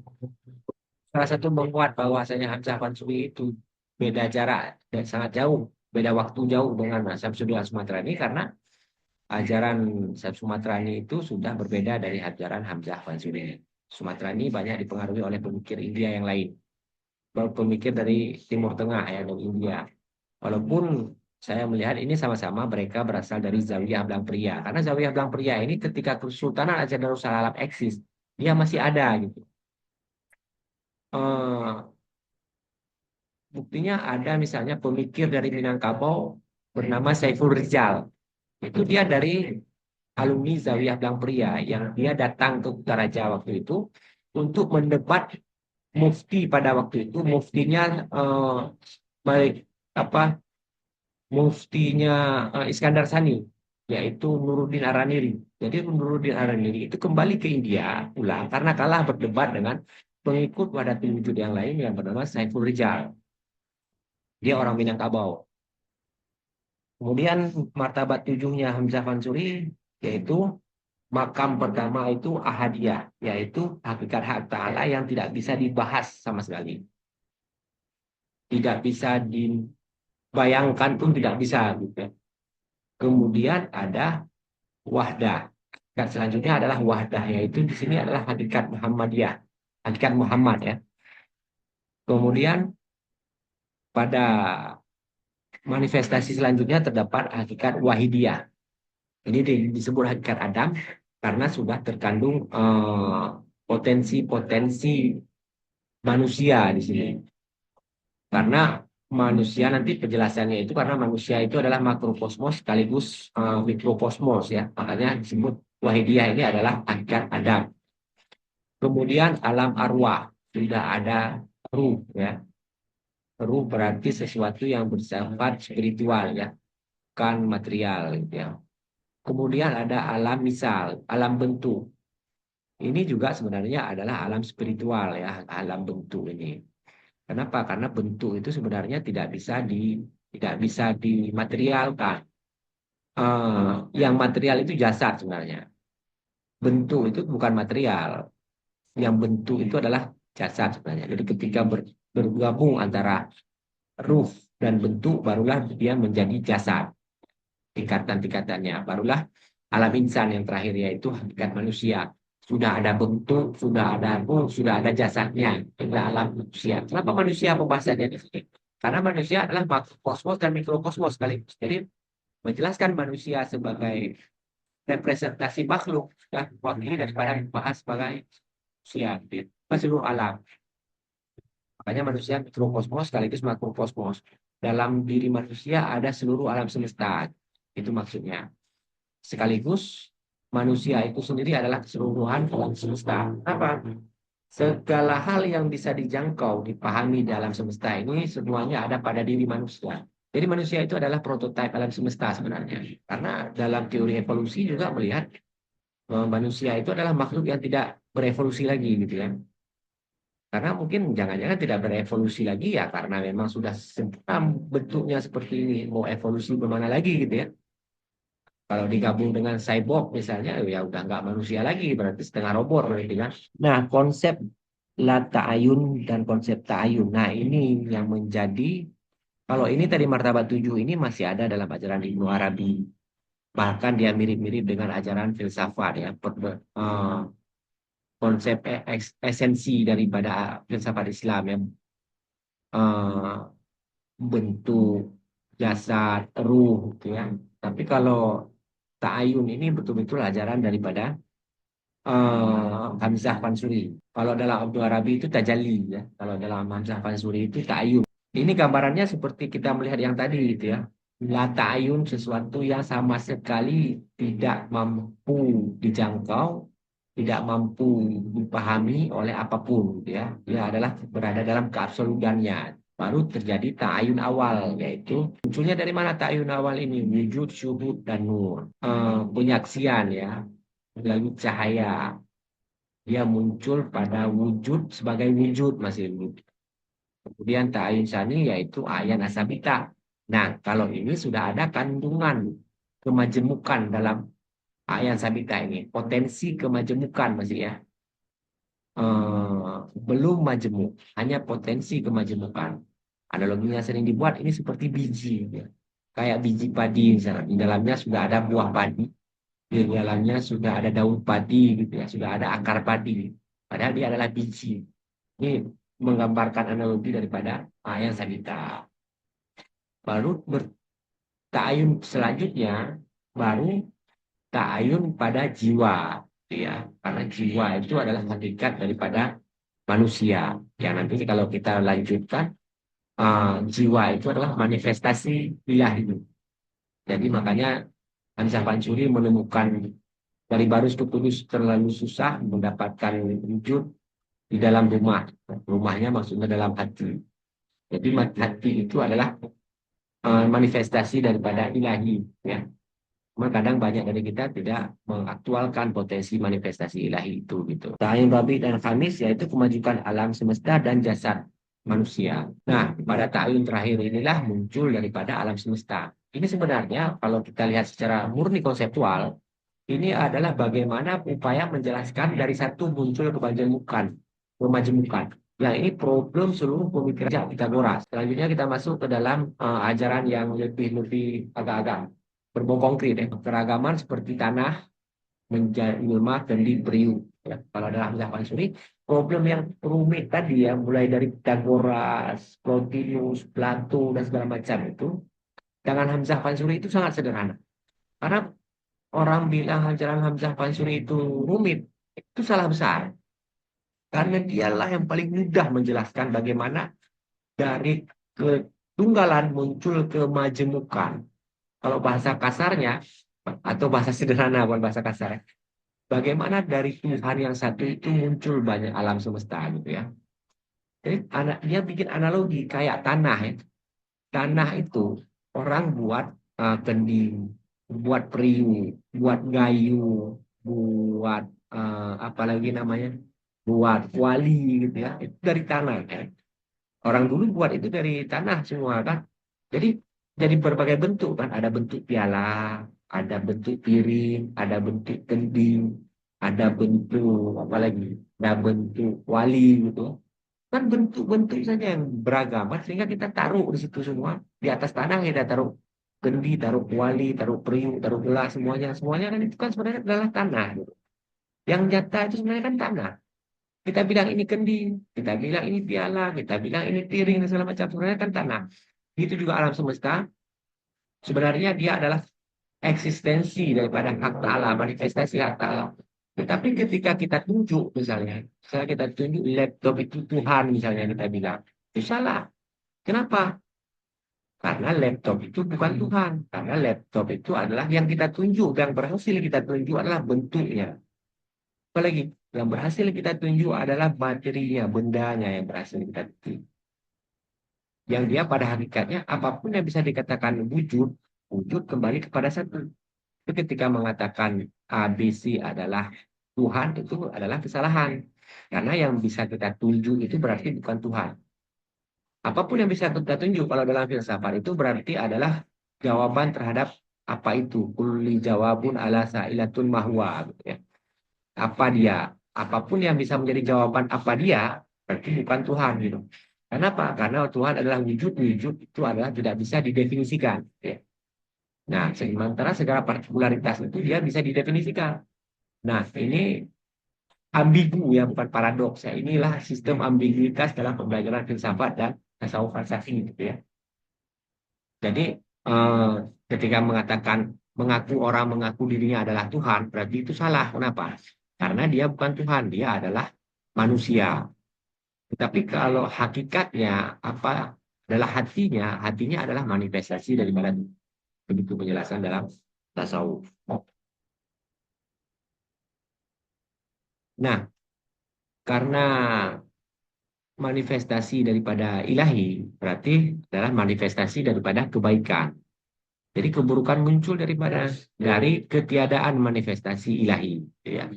salah satu menguat bahwasanya Hamzah Fansuri itu beda jarak dan sangat jauh, beda waktu jauh dengan Syamsuddin Al-Sumatrani karena ajaran Sumatrani itu sudah berbeda dari ajaran Hamzah Fansuri. Sumatrani banyak dipengaruhi oleh pemikir India yang lain, pemikir dari Timur Tengah ya, dari India. Walaupun saya melihat ini sama-sama mereka berasal dari Zawiyah Belang Pria. Karena Zawiyah Belang Pria ini ketika Kesultanan Aceh Darussalam eksis, dia masih ada gitu. Buktinya ada misalnya pemikir dari Minangkabau bernama Saiful Rizal. Itu dia dari alumni Zawiyah Belang Pria yang dia datang ke Kutaraja waktu itu untuk mendebat mufti pada waktu itu. Muftinya baik apa muftinya Iskandar Sani, yaitu Nuruddin Araniri. Jadi Nuruddin Araniri itu kembali ke India pulang karena kalah berdebat dengan pengikut Wahdatul Wujud yang lain yang bernama Saiful Rijal. Dia orang Minangkabau. Kemudian martabat tujuhnya Hamzah Mansuri yaitu makam pertama itu ahadiyah, yaitu hakikat hak ta'ala yang tidak bisa dibahas sama sekali. Tidak bisa dibayangkan pun tidak bisa. Gitu. Kemudian ada wahdah. Hakikat selanjutnya adalah wahdah, yaitu di sini adalah hakikat Muhammadiyah, hakikat Muhammad ya. Kemudian pada manifestasi selanjutnya terdapat hakikat wahidiyah. Ini disebut hakikat Adam karena sudah terkandung potensi-potensi manusia di sini. Karena manusia nanti penjelasannya itu karena manusia itu adalah makrokosmos sekaligus mikrokosmos ya. Makanya disebut wahidiyah ini adalah hakikat Adam. Kemudian alam arwah sudah ada ruh ya. Ruh berarti sesuatu yang bersifat spiritual ya, bukan material gitu ya. Kemudian ada alam misal, alam bentuk. Ini juga sebenarnya adalah alam spiritual ya, alam bentuk ini. Kenapa? Karena bentuk itu sebenarnya tidak bisa dimaterialkan. Yang material itu jasad sebenarnya. Bentuk itu bukan material. Yang bentuk itu adalah jasad sebenarnya. Jadi ketika bergabung antara ruh dan bentuk, barulah dia menjadi jasad. Tingkatan-tingkatannya. Barulah alam insan yang terakhir yaitu hakikat manusia. Sudah ada bentuk, sudah ada ruh, sudah ada jasadnya. Itulah alam manusia. Kenapa manusia pembahasannya di sini? Karena manusia adalah makrokosmos dan mikrokosmos sekaligus. Jadi menjelaskan manusia sebagai representasi makhluk dan wakil daripada dibahas sebagai manusia, seluruh alam. Makanya manusia mikrokosmos sekaligus makrokosmos. Dalam diri manusia ada seluruh alam semesta. Itu maksudnya. Sekaligus manusia itu sendiri adalah keseluruhan alam semesta. Apa? Segala hal yang bisa dijangkau, dipahami dalam semesta ini semuanya ada pada diri manusia. Jadi manusia itu adalah prototipe alam semesta sebenarnya. Karena dalam teori evolusi juga melihat manusia itu adalah makhluk yang tidak berevolusi lagi gitu ya. Karena mungkin jangan-jangan tidak berevolusi lagi ya karena memang sudah sempurna bentuknya seperti ini. Mau evolusi bagaimana lagi gitu ya. Kalau digabung dengan cyborg misalnya, ya udah nggak manusia lagi, berarti setengah robot berarti kan. Nah, konsep la ta'ayun dan konsep ta'ayun. Nah, ini yang menjadi, kalau ini tadi martabat 7 ini masih ada dalam ajaran Ibnu Arabi. Bahkan dia mirip-mirip dengan ajaran filsafat ya. Konsep esensi daripada filsafat Islam ya. Eh, bentuk, jasad, ruh gitu ya. Tapi kalau ta'ayun ini betul-betul ajaran daripada Hamzah Fansuri. Kalau dalam Abdul Arabi itu tajalli ya. Kalau dalam Hamzah Fansuri itu ta'ayun. Ini gambarannya seperti kita melihat yang tadi gitu ya. La ta'ayun sesuatu yang sama sekali tidak mampu dijangkau, tidak mampu dipahami oleh apapun gitu ya. Dia adalah berada dalam keabsolutannya. Baru terjadi ta'ayun awal, yaitu munculnya dari mana ta'ayun awal ini? Wujud, syuhud, dan nur. Penyaksian ya, lalu cahaya. Dia muncul pada wujud sebagai wujud masih wujud. Kemudian ta'ayun sani yaitu ayan asabita. Nah, kalau ini sudah ada kandungan kemajemukan dalam ayan sabita ini. Potensi kemajemukan masih ya. Belum majemuk, hanya potensi kemajemukan. Analoginya sering dibuat ini seperti biji. Ya. Kayak biji padi misalnya. Di dalamnya sudah ada buah padi. Di dalamnya sudah ada daun padi gitu ya, sudah ada akar padi. Padahal dia adalah biji. Ini menggambarkan analogi daripada ayat sabita. Baru bertayun selanjutnya, baru ta'ayun pada jiwa, gitu ya. Karena jiwa itu adalah hakikat daripada manusia. Ya nanti kalau kita lanjutkan, jiwa itu adalah manifestasi ilahi. Jadi makanya Hamzah Pansuri menemukan dari Barus ke Kudus terlalu susah mendapatkan wujud di dalam rumah. Rumahnya maksudnya dalam hati. Jadi hati itu adalah manifestasi daripada ilahi. Ya. Cuma kadang banyak dari kita tidak mengaktualkan potensi manifestasi ilahi itu gitu. Ta'ayun Rabi dan Khamis yaitu kemajukan alam semesta dan jasad manusia. Nah, pada ta'ayun terakhir inilah muncul daripada alam semesta. Ini sebenarnya kalau kita lihat secara murni konseptual, ini adalah bagaimana upaya menjelaskan dari satu muncul kemajemukan. Yang ini problem seluruh pemikiran Pitagoras. Selanjutnya kita masuk ke dalam ajaran yang lebih agak-agak berbau konkret ya. Keragaman seperti tanah menjadi ilmah dan diberiuk. Ya. Kalau dalam zaman suri, problem yang rumit tadi ya, mulai dari Pitagoras, Plotinus, Plato dan segala macam itu dengan Hamzah Pansuri itu sangat sederhana. Karena orang bilang ajaran Hamzah Pansuri itu rumit, itu salah besar. Karena dialah yang paling mudah menjelaskan bagaimana dari ketunggalan muncul kemajemukan. Kalau bahasa kasarnya, atau bahasa sederhana, bukan bahasa kasar, ya. Bagaimana dari Tuhan yang satu itu muncul banyak alam semesta gitu ya. Jadi dia bikin analogi kayak tanah ya. Tanah itu orang buat kending, buat periuk, buat gayu, buat apa lagi namanya, buat kuali gitu ya. Itu dari tanah kan. Orang dulu buat itu dari tanah semua kan. Jadi berbagai bentuk kan. Ada bentuk piala, ada bentuk piring, ada bentuk kending, ada bentuk apa lagi, ada bentuk kuali gitu. Kan bentuk-bentuk saja yang beragam kan, sehingga kita taruh di situ semua. Di atas tanah kita taruh kendi, taruh kuali, taruh periuk, taruh gelas, semuanya. Semuanya kan itu kan sebenarnya adalah tanah gitu. Yang nyata itu sebenarnya kan tanah. Kita bilang ini kendi, kita bilang ini piala, kita bilang ini piring dan segala macam. Sebenarnya kan tanah. Itu juga alam semesta. Sebenarnya dia adalah eksistensi daripada hak ta'ala, manifestasi hak ta'ala. Tetapi ketika kita tunjuk misalnya, misalnya kita tunjuk laptop itu Tuhan misalnya kita bilang, itu salah. Kenapa? Karena laptop itu bukan Tuhan. Karena laptop itu adalah yang kita tunjuk, yang berhasil kita tunjuk adalah bentuknya. Apalagi yang berhasil kita tunjuk adalah materinya, bendanya yang berhasil kita tunjuk. Yang dia pada hakikatnya apapun yang bisa dikatakan wujud, wujud kembali kepada satu. Itu ketika mengatakan ABC adalah Tuhan itu adalah kesalahan. Karena yang bisa kita tunjuk itu berarti bukan Tuhan. Apapun yang bisa kita tunjuk kalau dalam filsafat itu berarti adalah jawaban terhadap apa itu. Kulli jawabun ala sa'ilatun mahwa gitu ya. Apa dia? Apapun yang bisa menjadi jawaban apa dia berarti bukan Tuhan gitu. Kenapa? Karena Tuhan adalah wujud, wujud itu adalah tidak bisa didefinisikan. Ya. Nah, sementara segala partikularitas itu dia bisa didefinisikan. Nah, ini ambigu ya, bukan paradoks ya. Inilah sistem ambiguitas dalam pembelajaran filsafat dan tasawuf falsafi gitu ya. Jadi eh, ketika mengatakan orang mengaku dirinya adalah Tuhan, berarti itu salah. Kenapa? Karena dia bukan Tuhan, dia adalah manusia. Tetapi kalau hakikatnya apa adalah hatinya adalah manifestasi daripada begitu penjelasan dalam tasawuf. Nah, karena manifestasi daripada ilahi berarti adalah manifestasi daripada kebaikan. Jadi keburukan muncul dari ketiadaan manifestasi ilahi, ya.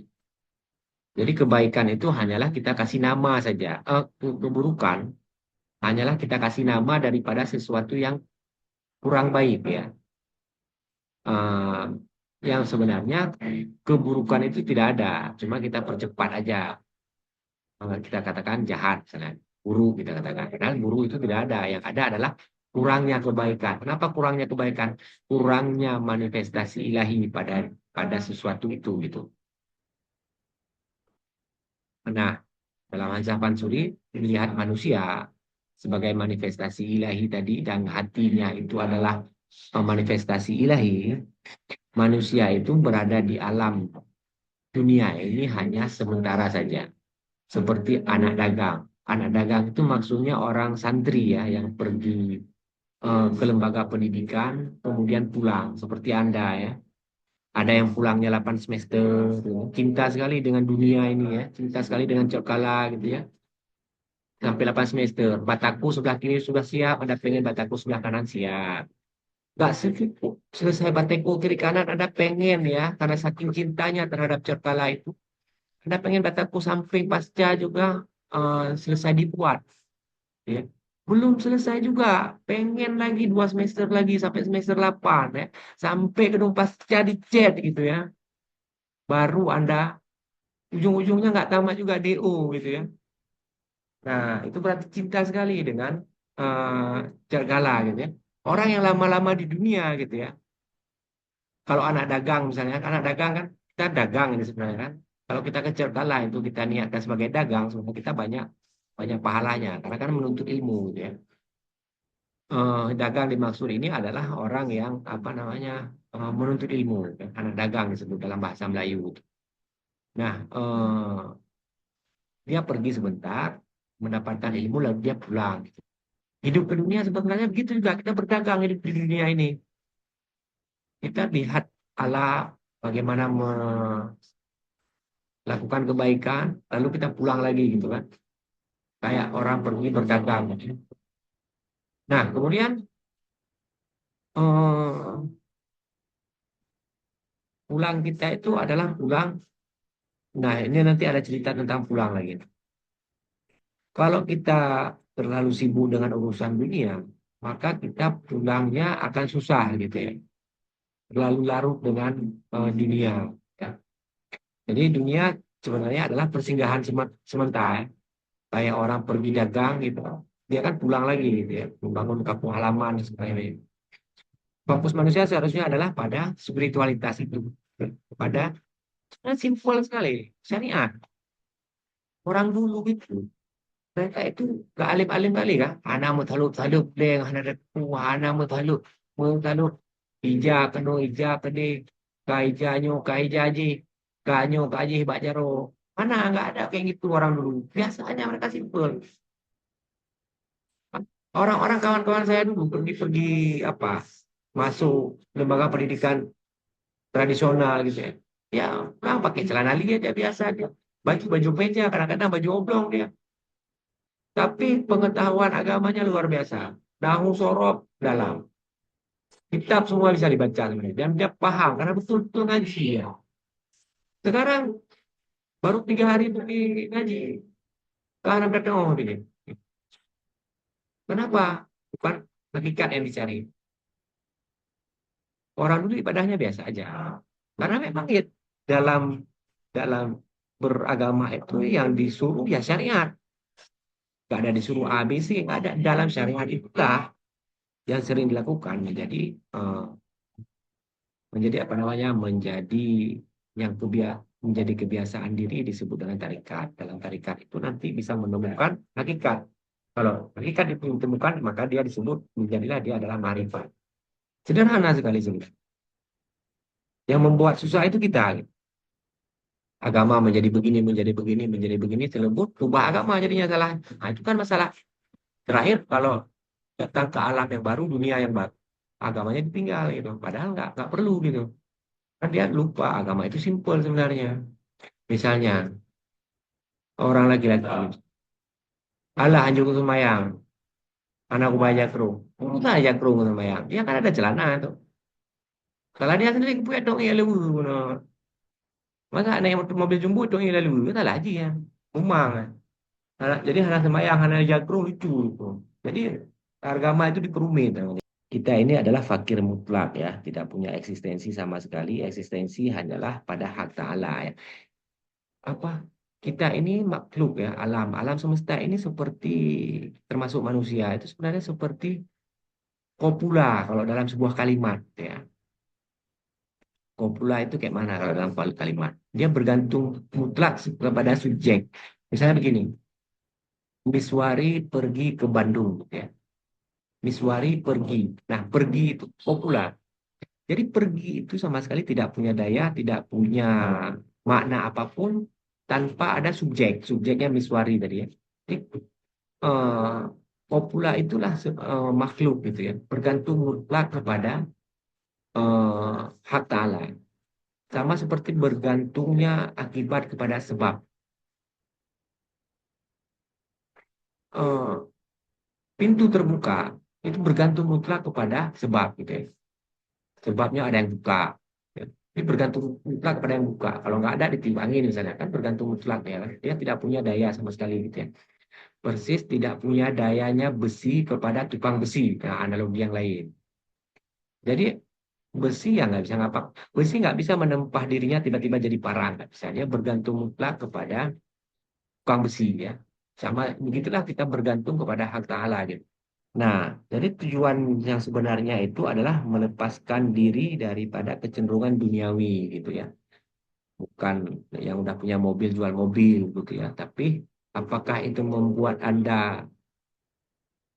Jadi kebaikan itu hanyalah kita kasih nama saja. Keburukan hanyalah kita kasih nama daripada sesuatu yang kurang baik, ya. Eh, yang sebenarnya keburukan itu tidak ada, cuma kita percepat aja. Kita katakan jahat, misalnya buruk kita katakan. Padahal buruk itu tidak ada. Yang ada adalah kurangnya kebaikan. Kenapa kurangnya kebaikan? Kurangnya manifestasi ilahi pada sesuatu itu gitu. Nah, dalam Hazaf Pansuri melihat manusia sebagai manifestasi ilahi tadi dan hatinya itu adalah manifestasi ilahi. Manusia itu berada di alam dunia ini hanya sementara saja. Seperti anak dagang. Anak dagang itu maksudnya orang santri ya yang pergi ke lembaga pendidikan kemudian pulang seperti Anda ya. Ada yang pulangnya 8 semester, cinta sekali dengan dunia ini ya, cinta sekali dengan cokala gitu ya. Sampai 8 semester, bataku sebelah kiri sudah siap, Anda pengen bataku sebelah kanan siap. Gak sedikit selesai bataku kiri kanan Anda pengen ya, karena saking cintanya terhadap cokala itu. Anda pengen bataku samping pasca juga selesai dibuat. Ya. Belum selesai juga, pengen lagi 2 semester lagi sampai semester 8 ya. Sampai gedung pasca dicat gitu ya. Baru Anda ujung-ujungnya nggak tamat juga DO gitu ya. Nah, itu berarti cinta sekali dengan Cergala gitu ya. Orang yang lama-lama di dunia gitu ya. Kalau anak dagang misalnya, anak dagang kan kita dagang ini sebenarnya kan. Kalau kita ke Cergala itu kita niatkan sebagai dagang, sebenarnya kita banyak banyak pahalanya karena kan menuntut ilmu gitu ya. Dagang dimaksud ini adalah orang yang apa namanya menuntut ilmu, ya. Anak dagang disebut dalam bahasa Melayu. Nah, dia pergi sebentar, mendapatkan ilmu, lalu dia pulang. Hidup ke dunia sebenarnya begitu juga. Kita berdagang hidup di dunia ini. Kita lihat Allah bagaimana melakukan kebaikan, lalu kita pulang lagi gitu kan. Kayak orang pergi berdagang. Nah, kemudian eh, pulang kita itu adalah pulang. Nah, ini nanti ada cerita tentang pulang lagi. Kalau kita terlalu sibuk dengan urusan dunia, maka kita pulangnya akan susah gitu ya. Terlalu larut dengan dunia. Ya. Jadi dunia sebenarnya adalah persinggahan sementara. Kayak orang pergi dagang gitu, dia kan pulang lagi gitu ya, membangun kampung halaman dan sebagainya. Fokus manusia seharusnya adalah pada spiritualitas itu, pada simpel sekali syariat. Orang dulu gitu, mereka itu gak alim-alim kali kan, anak mutalup talup deng anak anak mutalup mutalup ija keno ija kede kaijanyo kaijaji kanyo kaji bajaro, mana nggak ada kayak gitu orang dulu, biasanya mereka simpel. Orang-orang kawan-kawan saya dulu pergi-pergi apa masuk lembaga pendidikan tradisional gitu ya. Ya, memang pakai celana liat ya biasa dia. Baju meja, kadang-kadang baju oblong dia. Tapi pengetahuan agamanya luar biasa. Nahu sorop dalam. Kitab semua bisa dibaca sebenarnya. Dan dia paham karena betul-betul ngaji ya. Sekarang baru 3 hari pergi ngaji. Karena mereka oh begini. Kenapa? Bukan hakikat yang dicari. Orang dulu ibadahnya biasa aja. Karena memang ya dalam dalam beragama itu yang disuruh ya syariat. Gak ada disuruh A, B, C, nggak ada. Dalam syariat itulah yang sering dilakukan menjadi apa namanya menjadi menjadi kebiasaan diri disebut dengan tarikat. Dalam tarikat itu nanti bisa menemukan hakikat. Kalau hakikat itu ditemukan maka dia disebut menjadilah dia adalah marifat. Sederhana sekali sebenarnya. Yang membuat susah itu kita. Agama menjadi begini, menjadi begini, selebut, ubah agama jadinya salah. Nah, itu kan masalah. Terakhir, kalau datang ke alam yang baru, dunia yang baru, agamanya ditinggal gitu. Padahal nggak perlu gitu. Kan dia lupa agama itu simpel sebenarnya. Misalnya, orang laki-laki, Allah anjur semayang, anakku banyak kerung. Urut aja kerung semayang. Dia kan ada celana tuh. Kalau dia sendiri punya dong ya lu. Masa naik mobil jumbo dong ya lalu. Kita lagi ya. Umang. Jadi hana sembahyang, hana jagro lucu gitu. Jadi agama itu dikerumit namanya. Kita ini adalah fakir mutlak ya, tidak punya eksistensi sama sekali. Eksistensi hanyalah pada hak Ta'ala ya. Apa? Kita ini makhluk ya, alam semesta ini seperti termasuk manusia itu sebenarnya seperti kopula kalau dalam sebuah kalimat ya. Kopula itu kayak mana kalau dalam kalimat? Dia bergantung mutlak kepada subjek. Misalnya begini, Miswari pergi ke Bandung ya. Miswari pergi. Nah, pergi itu populer. Jadi pergi itu sama sekali tidak punya daya, tidak punya makna apapun tanpa ada subjek. Subjeknya Miswari tadi ya. Jadi, eh, populer itulah makhluk gitu ya. Bergantung mutlak kepada hak ta'ala. Sama seperti bergantungnya akibat kepada sebab. Eh, pintu terbuka itu bergantung mutlak kepada sebab gitu ya. Sebabnya ada yang buka. Ya. Ini bergantung mutlak kepada yang buka. Kalau nggak ada ditimbangin misalnya kan bergantung mutlak ya. Dia tidak punya daya sama sekali gitu ya. Persis tidak punya dayanya besi kepada tukang besi. Nah, analogi yang lain. Jadi besi yang nggak bisa ngapa. Besi nggak bisa menempah dirinya tiba-tiba jadi parang. Nggak bisa. Dia bergantung mutlak kepada tukang besi ya. Sama begitulah kita bergantung kepada hak ta'ala gitu. Nah, jadi tujuan yang sebenarnya itu adalah melepaskan diri daripada kecenderungan duniawi gitu ya. Bukan yang udah punya mobil jual mobil gitu ya. Tapi apakah itu membuat Anda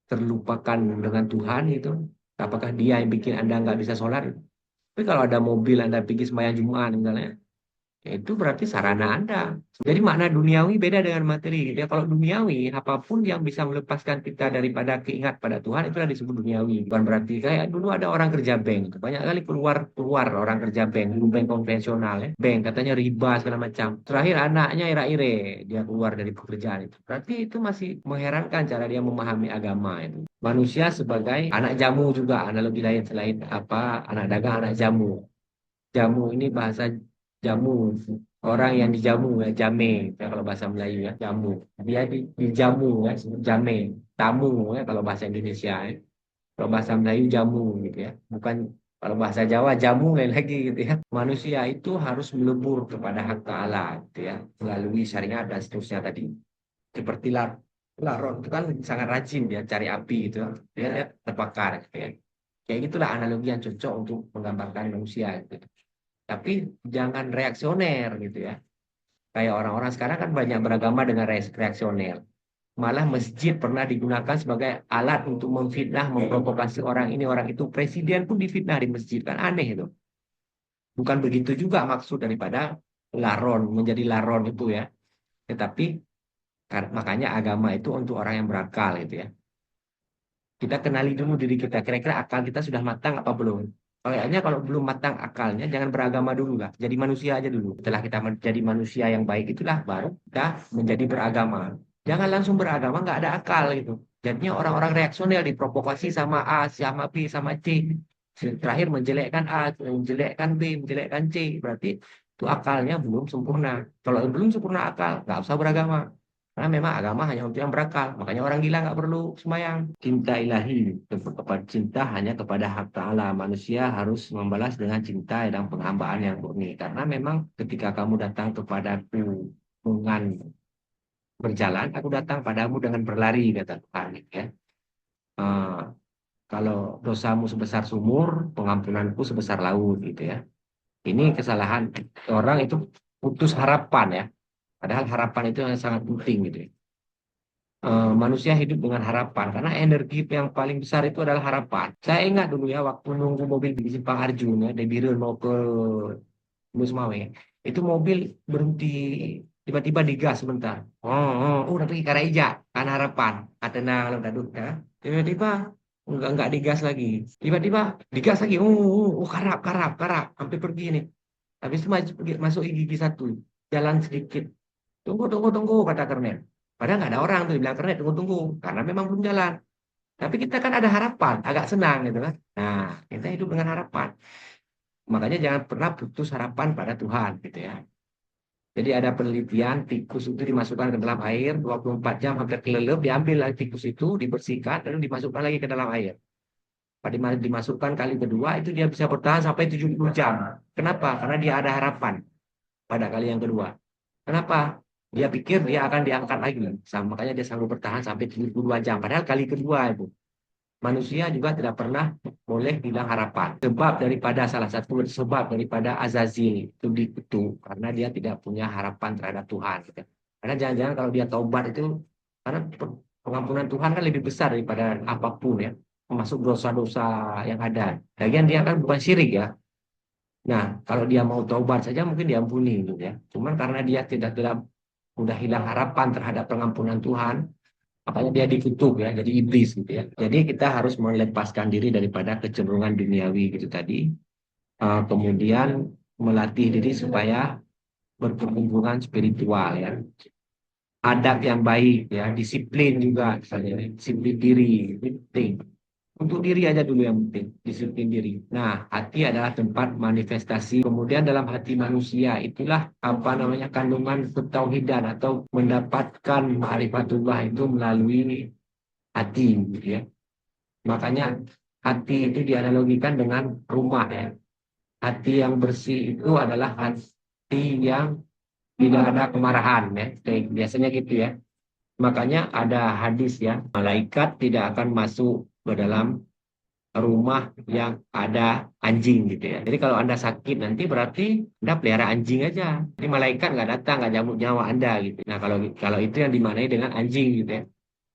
terlupakan dengan Tuhan gitu. Apakah dia yang bikin Anda nggak bisa sholat? Tapi kalau ada mobil Anda pergi sembahyang Jumat misalnya, ya itu berarti sarana Anda. Jadi makna duniawi beda dengan materi. Ya, kalau duniawi, apapun yang bisa melepaskan kita daripada keingat pada Tuhan, itulah disebut duniawi. Bukan berarti kayak dulu ada orang kerja bank. Gitu. Banyak kali keluar orang kerja bank, dulu bank konvensional ya. Bank katanya riba segala macam. Terakhir anaknya ira-ire, dia keluar dari pekerjaan itu. Berarti itu masih mengherankan cara dia memahami agama itu. Manusia sebagai anak jamu juga, analogi lain selain apa anak dagang, anak jamu. Jamu ini bahasa jamu, orang yang dijamu ya, jame ya kalau bahasa Melayu ya, jamu. Dia dijamu ya, jame, tamu ya kalau bahasa Indonesia ya. Kalau bahasa Melayu jamu gitu ya. Bukan kalau bahasa Jawa jamu lain lagi gitu ya. Manusia itu harus melebur kepada hak Ta'ala gitu ya, melalui syariat dan seterusnya tadi. Seperti laron itu kan sangat rajin dia cari api gitu ya. Dia terbakar gitu ya. Kayak gitulah analogi yang cocok untuk menggambarkan manusia gitu. Tapi jangan reaksioner gitu ya. Kayak orang-orang sekarang kan banyak beragama dengan reaksioner. Malah masjid pernah digunakan sebagai alat untuk memfitnah, memprovokasi orang ini, orang itu. Presiden pun difitnah di masjid. Kan aneh itu. Bukan begitu juga maksud daripada laron, menjadi laron itu ya. Tetapi makanya agama itu untuk orang yang berakal gitu ya. Kita kenali dulu diri kita. Kira-kira akal kita sudah matang apa belum? Kayaknya kalau belum matang akalnya, jangan beragama dulu lah. Jadi manusia aja dulu. Setelah kita menjadi manusia yang baik itulah, baru kita menjadi beragama. Jangan langsung beragama, nggak ada akal gitu. Jadinya orang-orang reaksional diprovokasi sama A, sama B, sama C. Terakhir menjelekkan A, menjelekkan B, menjelekkan C. Berarti itu akalnya belum sempurna. Kalau belum sempurna akal, nggak usah beragama. Karena memang agama hanya untuk yang berakal. Makanya orang gila nggak perlu sembahyang. Cinta ilahi, kepada cinta hanya kepada hak Ta'ala. Manusia harus membalas dengan cinta dan penghambaan yang murni. Karena memang ketika kamu datang kepadaku dengan berjalan, aku datang padamu dengan berlari, kata Tuhan. Gitu ya. Eh, kalau dosamu sebesar sumur, pengampunanku sebesar laut, gitu ya. Ini kesalahan orang itu putus harapan ya. Padahal harapan itu yang sangat penting gitu ya. Manusia hidup dengan harapan karena energi yang paling besar itu adalah harapan. Saya ingat dulu ya waktu nunggu mobil di Simpang Arjuna ya, dari Birun mau ke Busmawe, itu mobil berhenti tiba-tiba digas sebentar. Udah pergi ke arah hijau, kan harapan. Tenang lo daduk ya. Tiba-tiba enggak digas lagi. Tiba-tiba digas lagi. Karap karap karap sampai pergi nih. Habis itu masuk gigi satu, jalan sedikit. Tunggu, tunggu, tunggu, kata Kernet. Padahal nggak ada orang tuh bilang Kernet, tunggu, tunggu. Karena memang belum jalan. Tapi kita kan ada harapan, agak senang gitu kan. Nah, kita hidup dengan harapan. Makanya jangan pernah putus harapan pada Tuhan gitu ya. Jadi ada penelitian, tikus itu dimasukkan ke dalam air 24 jam hampir kelelep, diambil lagi tikus itu, dibersihkan, lalu dimasukkan lagi ke dalam air. Pada dimasukkan kali kedua, itu dia bisa bertahan sampai 70 jam. Kenapa? Karena dia ada harapan pada kali yang kedua. Kenapa? Dia pikir dia akan diangkat lagi. Makanya dia sanggup bertahan sampai 72 jam. Padahal kali kedua itu. Manusia juga tidak pernah boleh bilang harapan. Sebab daripada salah satu sebab daripada Azazil itu dikutuk. Karena dia tidak punya harapan terhadap Tuhan. Gitu. Karena jangan-jangan kalau dia taubat itu, karena pengampunan Tuhan kan lebih besar daripada apapun ya. Termasuk dosa-dosa yang ada. Lagian dia kan bukan syirik ya. Nah, kalau dia mau taubat saja mungkin diampuni gitu ya. Cuman karena dia tidak udah hilang harapan terhadap pengampunan Tuhan, makanya dia dikutuk ya, jadi iblis gitu ya. Jadi kita harus melepaskan diri daripada kecenderungan duniawi gitu tadi. Kemudian melatih diri supaya berhubungan spiritual ya. Adab yang baik ya, disiplin juga misalnya, disiplin diri, ini penting. Untuk diri aja dulu yang penting, disiplin diri. Nah, hati adalah tempat manifestasi. Kemudian dalam hati manusia itulah apa namanya kandungan ketauhidan atau mendapatkan ma'rifatullah itu melalui hati, gitu ya. Makanya hati itu dianalogikan dengan rumah ya. Hati yang bersih itu adalah hati yang tidak ada kemarahan ya. Biasanya gitu ya. Makanya ada hadis ya, malaikat tidak akan masuk ke dalam rumah yang ada anjing gitu ya. Jadi kalau Anda sakit nanti berarti Anda pelihara anjing aja. Jadi malaikat nggak datang, nggak jambut nyawa Anda gitu. Nah kalau kalau itu yang dimaknai dengan anjing gitu ya.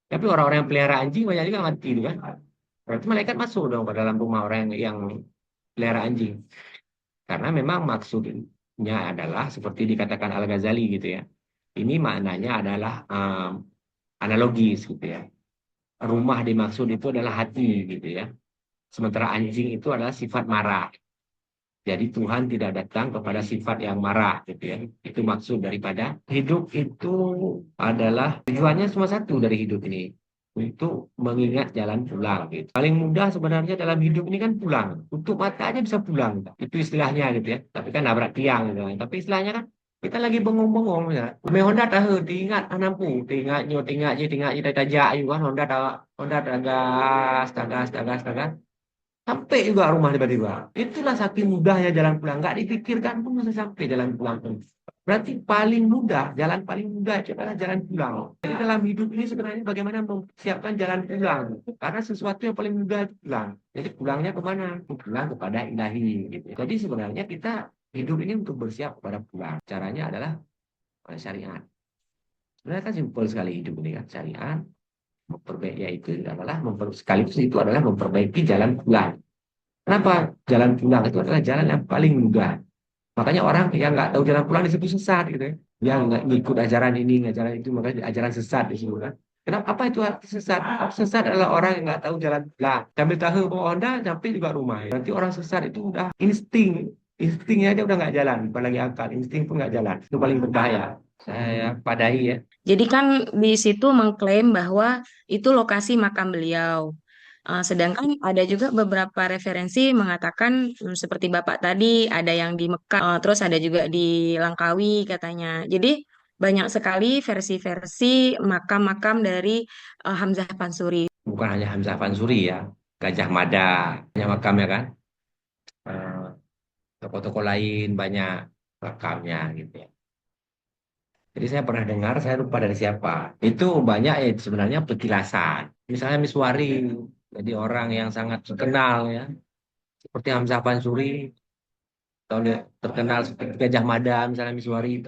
Tapi orang-orang yang pelihara anjing banyak juga mati itu kan. Berarti malaikat masuk dong ke dalam rumah orang yang pelihara anjing. Karena memang maksudnya adalah seperti dikatakan Al-Ghazali gitu ya. Ini maknanya adalah analogis gitu ya. Rumah dimaksud itu adalah hati gitu ya. Sementara anjing itu adalah sifat marah. Jadi Tuhan tidak datang kepada sifat yang marah gitu ya. Itu maksud daripada hidup itu adalah tujuannya cuma satu dari hidup ini. Untuk mengingat jalan pulang gitu. Paling mudah sebenarnya dalam hidup ini kan pulang. Untuk mata aja bisa pulang. Itu istilahnya gitu ya. Tapi kan nabrak tiang gitu kan. Tapi istilahnya kan kita lagi bengong-bengong ya. May Honda tahu, tingkat anampu, tingkatnya, tingkatnya, tajak juga kan. Honda tak gas, tak gas, tak gas, tak gas. Sampai juga rumah tiba-tiba. Itulah saking mudahnya jalan pulang. Nggak dipikirkan pun bisa sampai jalan pulang pun. Berarti paling mudah, jalan paling mudah itu adalah jalan pulang. Jadi dalam hidup ini sebenarnya bagaimana mempersiapkan jalan pulang. Karena sesuatu yang paling mudah itu pulang. Jadi pulangnya kemana? Pulang kepada ilahi. Gitu. Jadi sebenarnya kita hidup ini untuk bersiap kepada pulang. Caranya adalah oleh syariat. Sebenarnya kan simpel sekali hidup ini kan. Syariat memperbaiki yaitu adalah sekaligus itu adalah memperbaiki jalan pulang. Kenapa jalan pulang itu adalah jalan yang paling mudah. Makanya orang yang nggak tahu jalan pulang disebut sesat gitu ya. Yang nggak ngikut ajaran ini, ajaran itu, makanya ajaran sesat disebut kan. Kenapa? Apa itu arti sesat? Sesat adalah orang yang nggak tahu jalan pulang. Sambil tahu bahwa Honda sampai juga rumah. Berarti orang sesat itu udah insting. Instingnya aja udah nggak jalan. Apalagi akal. Insting pun nggak jalan. Itu paling berbahaya. Saya padahi ya. Jadi kan di situ mengklaim bahwa itu lokasi makam beliau. Sedangkan ada juga beberapa referensi mengatakan seperti Bapak tadi ada yang di Mekah, terus ada juga di Langkawi katanya. Jadi banyak sekali versi-versi makam-makam dari Hamzah Pansuri. Bukan hanya Hamzah Fansuri ya. Gajah Mada. Banyak makamnya kan. Eh, Tokoh-tokoh lain banyak makamnya gitu ya. Jadi saya pernah dengar, saya lupa dari siapa. Itu banyak ya sebenarnya petilasan. Misalnya Miswari, jadi orang yang sangat terkenal ya, seperti Hamzah Pansuri, atau terkenal seperti Gajah Mada, misalnya Miswari.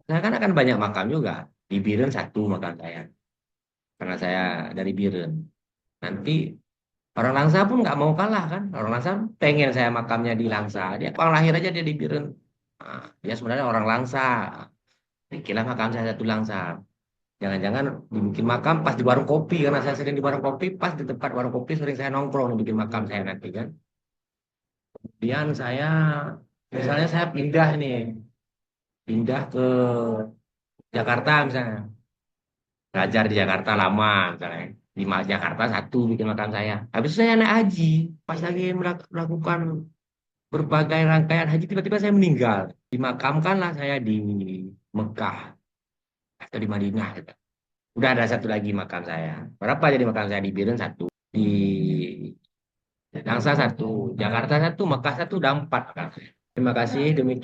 Saya kan akan banyak makam juga. Di Biren satu makam saya, karena saya dari Biren. Nanti orang Langsa pun nggak mau kalah kan. Orang Langsa pengen saya makamnya di Langsa. Dia orang lahir aja dia di Biren. Nah, dia sebenarnya orang Langsa. Bikinlah makam saya satu Langsa. Jangan-jangan dibikin makam pas di warung kopi karena saya sering di warung kopi, pas di tempat warung kopi sering saya nongkrong bikin makam saya nanti kan. Kemudian saya misalnya saya pindah ke Jakarta misalnya, belajar di Jakarta lama misalnya. Di Jakarta satu bikin makam saya. Habis itu saya naik haji, pas lagi melakukan berbagai rangkaian haji tiba-tiba saya meninggal. Dimakamkanlah saya di Mekah atau di Madinah gitu. Udah ada satu lagi makam saya. Berapa jadi makam saya di Biren satu. Di Langsa satu, Jakarta satu, Mekah satu, udah empat makam saya. Terima kasih. Demikian.